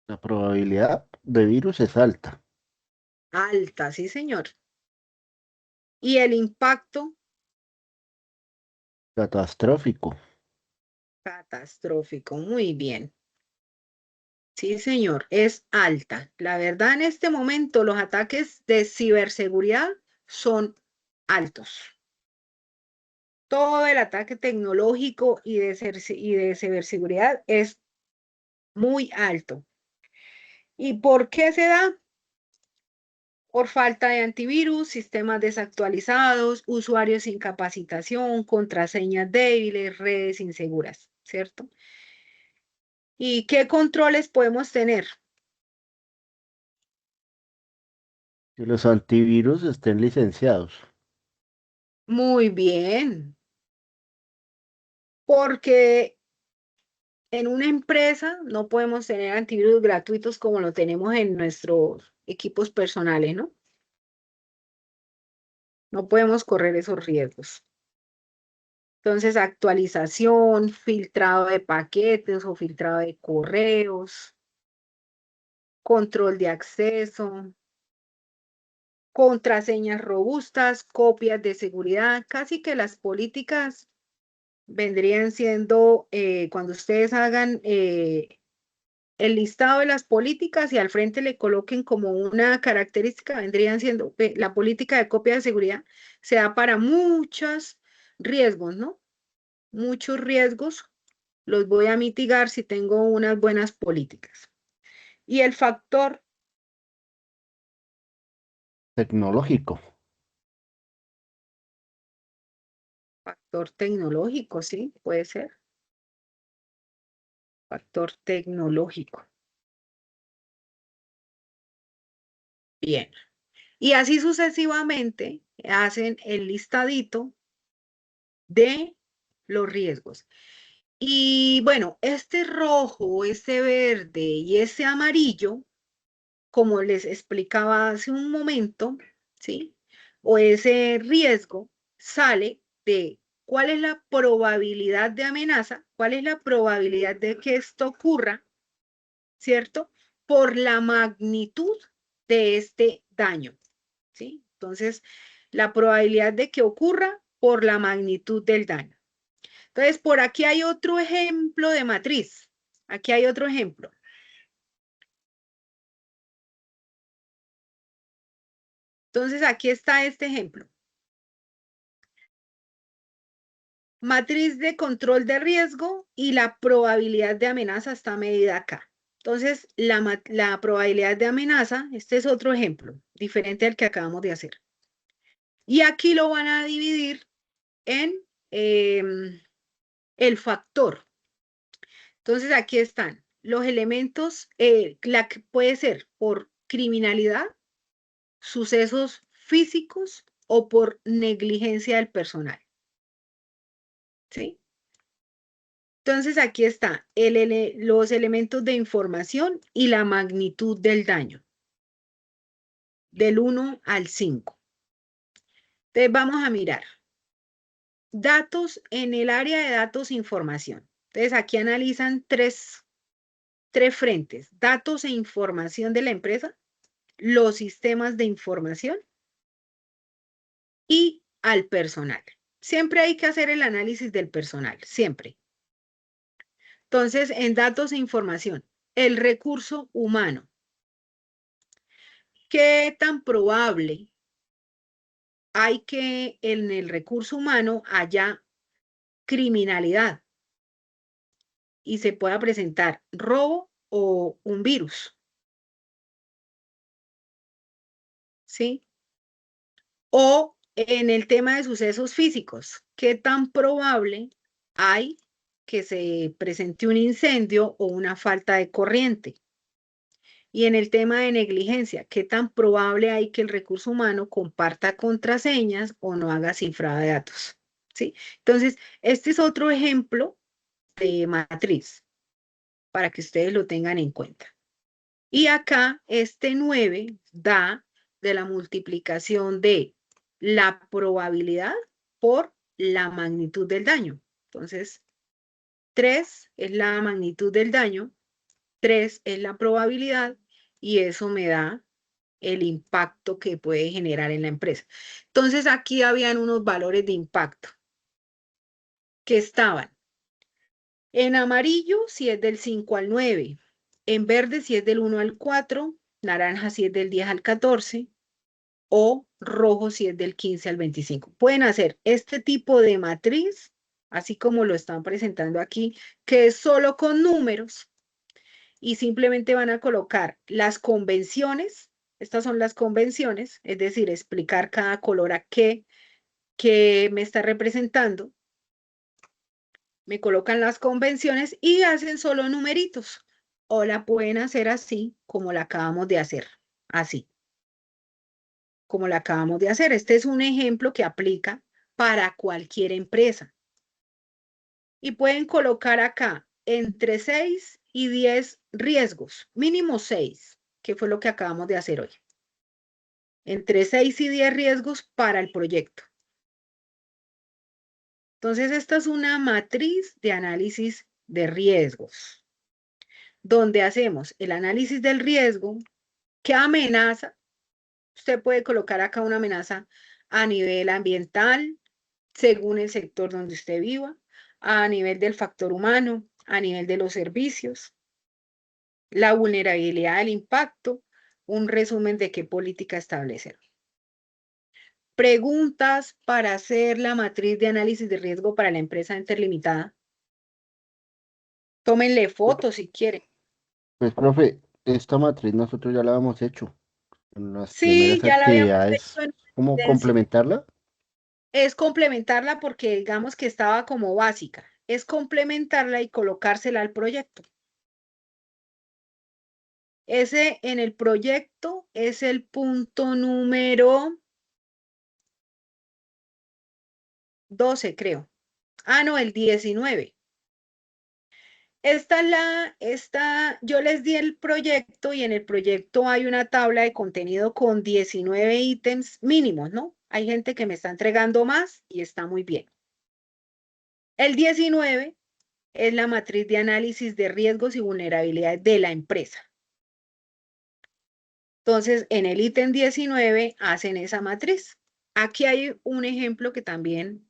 La probabilidad de virus es alta. Alta, sí, señor. Y el impacto Catastrófico. catastrófico, muy bien. Sí, señor, es alta. La verdad, en este momento los ataques de ciberseguridad son altos. Todo el ataque tecnológico y de ciberseguridad es muy alto. ¿Y por qué se da? Por falta de antivirus, sistemas desactualizados, usuarios sin capacitación, contraseñas débiles, redes inseguras, ¿cierto? ¿Y qué controles podemos tener? Que los antivirus estén licenciados. Muy bien. porque en una empresa no podemos tener antivirus gratuitos como lo tenemos en nuestros equipos personales, ¿no? No podemos correr esos riesgos. Entonces, actualización, filtrado de paquetes o filtrado de correos, control de acceso, contraseñas robustas, copias de seguridad, casi que las políticas vendrían siendo, cuando ustedes hagan el listado de las políticas y al frente le coloquen como una característica, vendrían siendo la política de copia de seguridad, se da para muchos riesgos, ¿no? Muchos riesgos los voy a mitigar si tengo unas buenas políticas. Y el factor Tecnológico. tecnológico, sí, puede ser. Factor tecnológico. Bien. Y así sucesivamente hacen el listadito de los riesgos. Y bueno, este rojo, este verde y ese amarillo, como les explicaba hace un momento, ¿sí? O ese riesgo sale de cuál es la probabilidad de amenaza, cuál es la probabilidad de que esto ocurra, ¿cierto? Por la magnitud de este daño, ¿sí? Entonces, la probabilidad de que ocurra por la magnitud del daño. Entonces, por aquí hay otro ejemplo de matriz. Aquí hay otro ejemplo. Entonces, aquí está este ejemplo. Matriz de control de riesgo y la probabilidad de amenaza está medida acá. Entonces, la probabilidad de amenaza, este es otro ejemplo, diferente al que acabamos de hacer. Y aquí lo van a dividir en el factor. Entonces, aquí están los elementos, la que puede ser por criminalidad, sucesos físicos o por negligencia del personal. ¿Sí? Entonces aquí está los elementos de información y la magnitud del daño, del 1 al 5. Entonces vamos a mirar. Datos en el área de datos e información. Entonces aquí analizan tres frentes. Datos e información de la empresa, los sistemas de información y al personal. Siempre hay que hacer el análisis del personal, siempre. Entonces, en datos e información, el recurso humano. ¿Qué tan probable hay que en el recurso humano haya criminalidad y se pueda presentar robo o un virus? ¿Sí? O en el tema de sucesos físicos, ¿qué tan probable hay que se presente un incendio o una falta de corriente? Y en el tema de negligencia, ¿qué tan probable hay que el recurso humano comparta contraseñas o no haga cifrado de datos? ¿Sí? Entonces, este es otro ejemplo de matriz para que ustedes lo tengan en cuenta. Y acá este 9 da de la multiplicación de la probabilidad por la magnitud del daño. Entonces, 3 es la magnitud del daño, 3 es la probabilidad y eso me da el impacto que puede generar en la empresa. Entonces, aquí habían unos valores de impacto que estaban en amarillo si es del 5 al 9, en verde si es del 1 al 4, naranja si es del 10 al 14 o rojo si es del 15 al 25. Pueden hacer este tipo de matriz, así como lo están presentando aquí, que es solo con números y simplemente van a colocar las convenciones. Estas son las convenciones, es decir, explicar cada color a qué me está representando. Me colocan las convenciones y hacen solo numeritos. O la pueden hacer así como la acabamos de hacer. Así. Como la acabamos de hacer. Este es un ejemplo que aplica para cualquier empresa. y pueden colocar acá entre 6 y 10 riesgos, mínimo 6, que fue lo que acabamos de hacer hoy. Entre 6 y 10 riesgos para el proyecto. Entonces, esta es una matriz de análisis de riesgos, donde hacemos el análisis del riesgo. ¿Qué amenaza? Usted puede colocar acá una amenaza a nivel ambiental, según el sector donde usted viva, a nivel del factor humano, a nivel de los servicios, la vulnerabilidad del impacto, un resumen de qué política establecer. Preguntas para hacer la matriz de análisis de riesgo para la empresa interlimitada. Tómenle fotos si quieren. Pues, profe, esta matriz nosotros ya la habíamos hecho en las Sí, primeras ya la habíamos actividades. hecho en ¿Cómo evidencia. complementarla? Es complementarla porque digamos que estaba como básica. Es complementarla y colocársela al proyecto. Ese en el proyecto es el punto número 12, creo. Ah, no, el 19. Yo les di el proyecto y en el proyecto hay una tabla de contenido con 19 ítems mínimos, ¿no? Hay gente que me está entregando más y está muy bien. El 19 es la matriz de análisis de riesgos y vulnerabilidades de la empresa. Entonces, en el ítem 19 hacen esa matriz. Aquí hay un ejemplo que también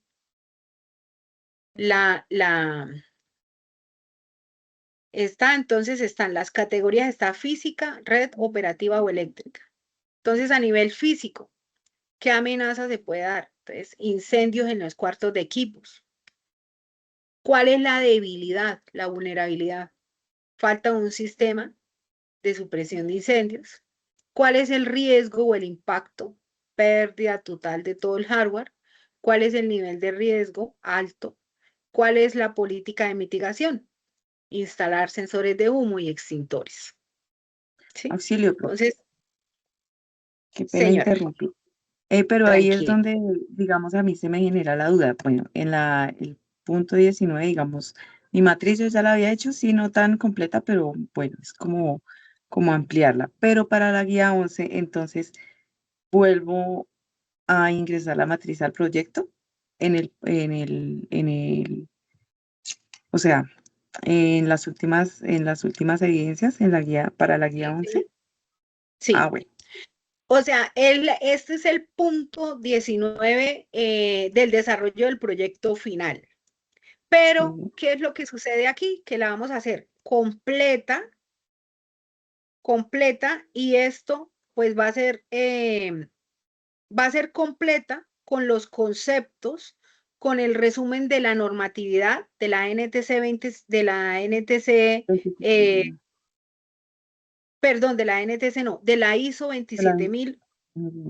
entonces están las categorías, está física, red, operativa o eléctrica. Entonces, a nivel físico, ¿qué amenaza se puede dar? Entonces, incendios en los cuartos de equipos. ¿Cuál es la debilidad, la vulnerabilidad? Falta un sistema de supresión de incendios. ¿Cuál es el riesgo o el impacto? Pérdida total de todo el hardware. ¿Cuál es el nivel de riesgo? Alto. ¿Cuál es la política de mitigación? Instalar sensores de humo y extintores. ¿Sí? Auxilio, profe. Entonces, Qué pena señora, interrumpir. Pero ahí es tranquila. donde, digamos, a mí se me genera la duda. Bueno, en el punto 19, digamos, mi matriz yo ya la había hecho, sí, no tan completa, pero bueno, es como ampliarla. Pero para la guía 11, entonces, vuelvo a ingresar la matriz al proyecto o sea, en las últimas evidencias, en la guía, para la guía 11. Ah, Sí. bueno. O sea, este es el punto 19 del desarrollo del proyecto final. Pero, Sí. ¿qué es lo que sucede aquí? Que la vamos a hacer completa, y esto pues va a ser completa con los conceptos, con el resumen de la normatividad de la NTC 20, de la NTC, perdón, de la NTC no, de la ISO 27000,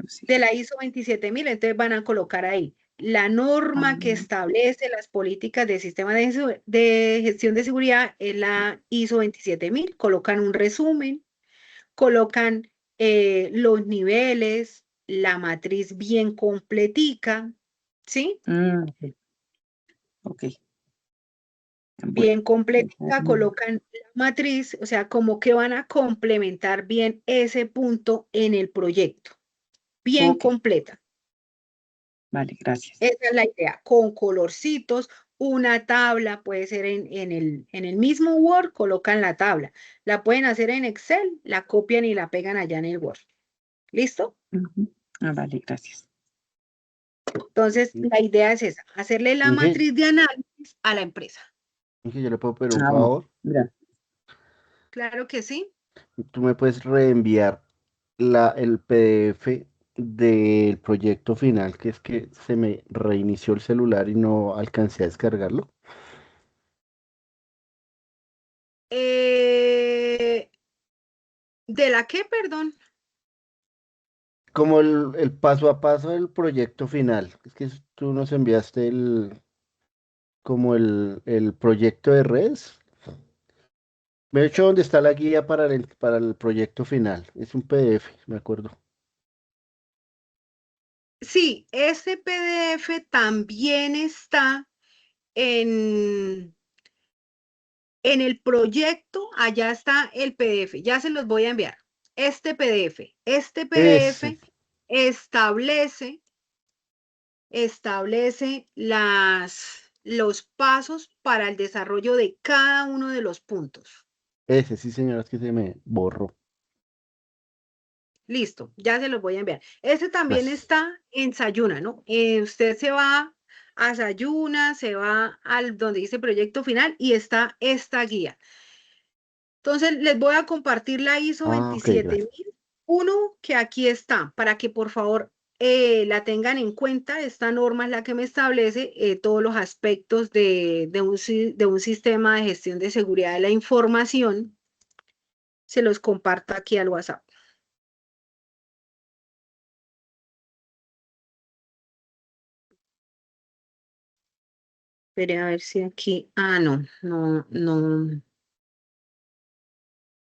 Sí. de la ISO 27000, entonces van a colocar ahí la norma que establece las políticas del sistema de gestión de seguridad es la ISO 27000, colocan un resumen, colocan los niveles, la matriz bien completica, ¿sí? Ok. Ok. Bueno. Bien completica, colocan la matriz, o sea, como que van a complementar bien ese punto en el proyecto, bien Ok. completa. Vale, gracias. Esa es la idea, con colorcitos, una tabla, puede ser en el mismo Word, colocan la tabla. La pueden hacer en Excel, la copian y la pegan allá en el Word. ¿Listo? Ujú. Vale, gracias. Entonces, la idea es esa, hacerle la Inge, matriz de análisis a la empresa. Inge, yo le puedo pedir un Bueno, favor. gracias. Claro que sí. Tú me puedes reenviar el PDF del proyecto final, que es que se me reinició el celular y no alcancé a descargarlo. ¿De la qué, perdón? Como el paso a paso del proyecto final. Es que tú nos enviaste como el proyecto de redes. Me he hecho donde está la guía para el proyecto final. Es un PDF, me acuerdo. Sí, ese PDF también está en el proyecto, allá está el PDF, ya se los voy a enviar. Este PDF Ese. establece los pasos para el desarrollo de cada uno de los puntos. Ese, sí, señora, es que se me borró. Listo, ya se los voy a enviar. Este también Gracias. está en Sayuna, ¿no? Usted se va a Sayuna, se va al donde dice proyecto final y está esta guía. Entonces, les voy a compartir la ISO Ah, ok, gracias. 27001, que aquí está, para que por favor la tengan en cuenta. Esta norma es la que me establece todos los aspectos de un sistema de gestión de seguridad de la información. Se los comparto aquí al WhatsApp. Esperé a ver si aquí. Ah, no.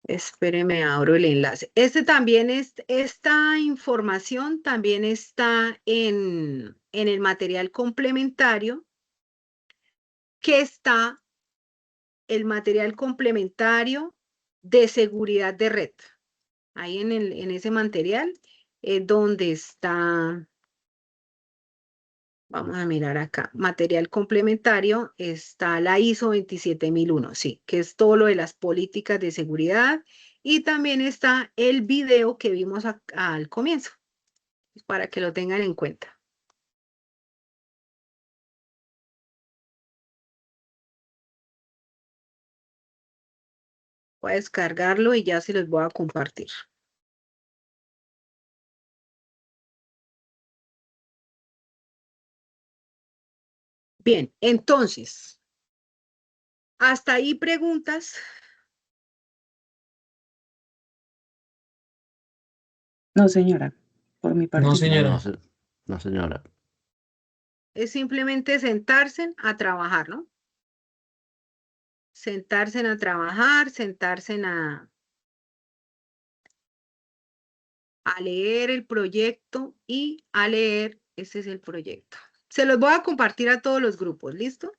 Espéreme, abro el enlace. Esta información también está en el material complementario, que está el material complementario de seguridad de red. Ahí en ese material es donde está. Vamos a mirar acá. Material complementario está la ISO 27001, sí, que es todo lo de las políticas de seguridad. Y también está el video que vimos al comienzo, para que lo tengan en cuenta. Voy a descargarlo y ya se los voy a compartir. Bien, entonces, hasta ahí preguntas. No, señora, por mi No, parte no. No, señora. no, señora. Es simplemente sentarse a trabajar, ¿no? Sentarse a trabajar, sentarse a leer el proyecto y a leer, este es el proyecto. Se los voy a compartir a todos los grupos, ¿listo?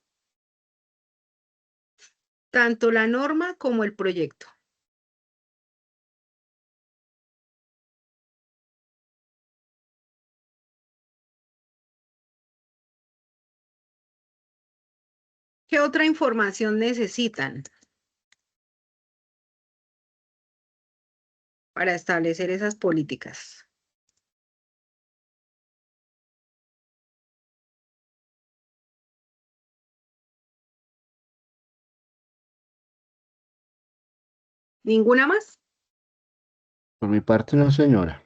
Tanto la norma como el proyecto. ¿Qué otra información necesitan para establecer esas políticas? ¿Ninguna más? Por mi parte, no, señora.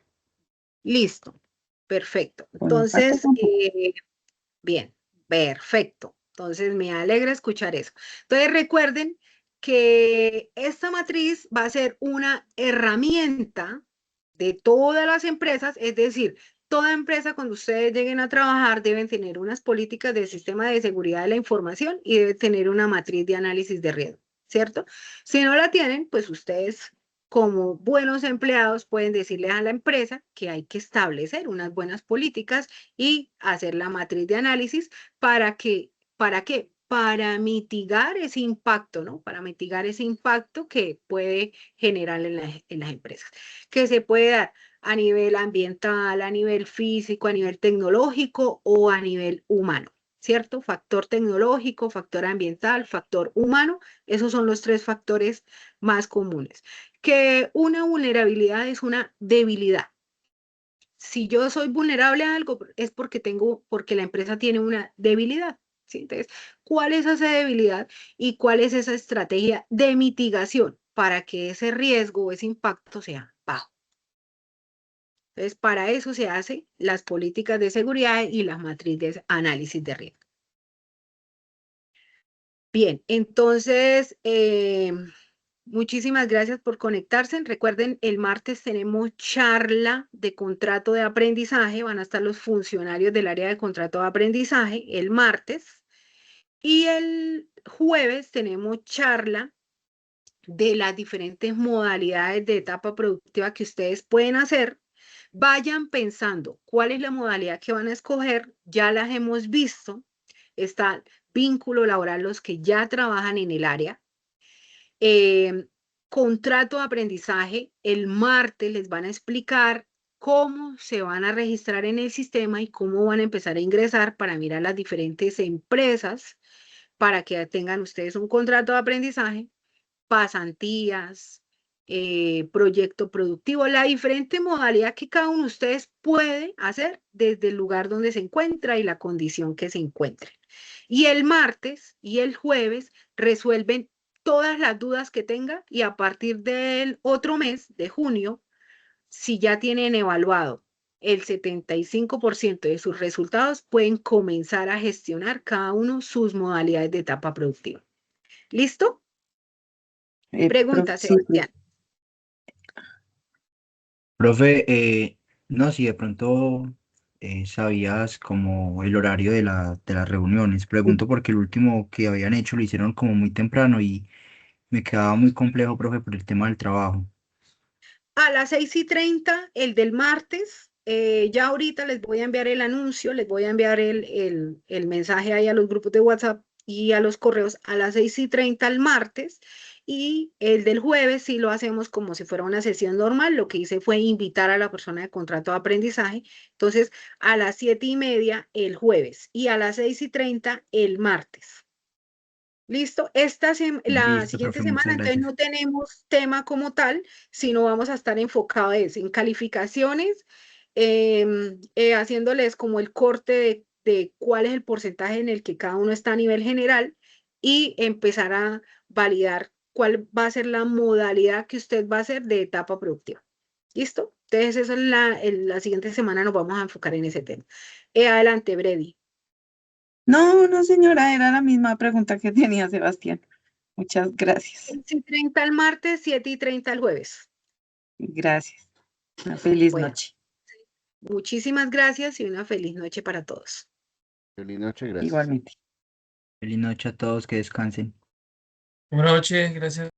Listo. Perfecto. Por mi parte Entonces, tampoco. bien, perfecto. Entonces, me alegra escuchar eso. Entonces, recuerden que esta matriz va a ser una herramienta de todas las empresas, es decir, toda empresa cuando ustedes lleguen a trabajar deben tener unas políticas del sistema de seguridad de la información y deben tener una matriz de análisis de riesgo, ¿cierto? Si no la tienen, pues ustedes como buenos empleados pueden decirle a la empresa que hay que establecer unas buenas políticas y hacer la matriz de análisis ¿para qué? Para mitigar ese impacto, ¿no? Para mitigar ese impacto que puede generar en las empresas, que se puede dar a nivel ambiental, a nivel físico, a nivel tecnológico o a nivel humano, ¿cierto? Factor tecnológico, factor ambiental, factor humano, esos son los tres factores más comunes. Que una vulnerabilidad es una debilidad. Si yo soy vulnerable a algo es porque la empresa tiene una debilidad, ¿sí? Entonces, ¿cuál es esa debilidad y cuál es esa estrategia de mitigación para que ese riesgo o ese impacto sea bajo? Entonces, para eso se hacen las políticas de seguridad y las matrices de análisis de riesgo. Bien, entonces, muchísimas gracias por conectarse. Recuerden, el martes tenemos charla de contrato de aprendizaje. Van a estar los funcionarios del área de contrato de aprendizaje el martes. Y el jueves tenemos charla de las diferentes modalidades de etapa productiva que ustedes pueden hacer. Vayan pensando cuál es la modalidad que van a escoger. Ya las hemos visto. Está vínculo laboral, los que ya trabajan en el área. Contrato de aprendizaje, el martes les van a explicar cómo se van a registrar en el sistema y cómo van a empezar a ingresar para mirar las diferentes empresas para que tengan ustedes un contrato de aprendizaje, pasantías, proyecto productivo, la diferente modalidad que cada uno de ustedes puede hacer desde el lugar donde se encuentra y la condición que se encuentre. Y el martes y el jueves resuelven todas las dudas que tenga y a partir del otro mes, de junio, si ya tienen evaluado el 75% de sus resultados, pueden comenzar a gestionar cada uno sus modalidades de etapa productiva. ¿Listo? Pregunta, Sí, Sebastián. Profe, no, si de pronto sabías como el horario de las reuniones. Pregunto porque el último que habían hecho lo hicieron como muy temprano y me quedaba muy complejo, profe, por el tema del trabajo. A las 6:30, el del martes, ya ahorita les voy a enviar el anuncio, les voy a enviar el mensaje ahí a los grupos de WhatsApp y a los correos a las 6:30 el martes. Y el del jueves sí lo hacemos como si fuera una sesión normal. Lo que hice fue invitar a la persona de contrato de aprendizaje. Entonces, a las 7:30 el jueves y a las 6:30 el martes. ¿Listo? La Listo, siguiente profe, muchas semana, entonces gracias. no tenemos tema como tal, sino vamos a estar enfocados en calificaciones, haciéndoles como el corte de cuál es el porcentaje en el que cada uno está a nivel general y empezar a validar cuál va a ser la modalidad que usted va a hacer de etapa productiva. ¿Listo? Entonces, eso es la siguiente semana nos vamos a enfocar en ese tema. Adelante, Brady. No, no, señora, era la misma pregunta que tenía Sebastián. Muchas gracias. 6:30 el martes, 7:30 el jueves. Gracias. Una feliz Bueno, noche. muchísimas gracias y una feliz noche para todos. Feliz noche, gracias. Igualmente. Feliz noche a todos, que descansen. Buenas noches, gracias.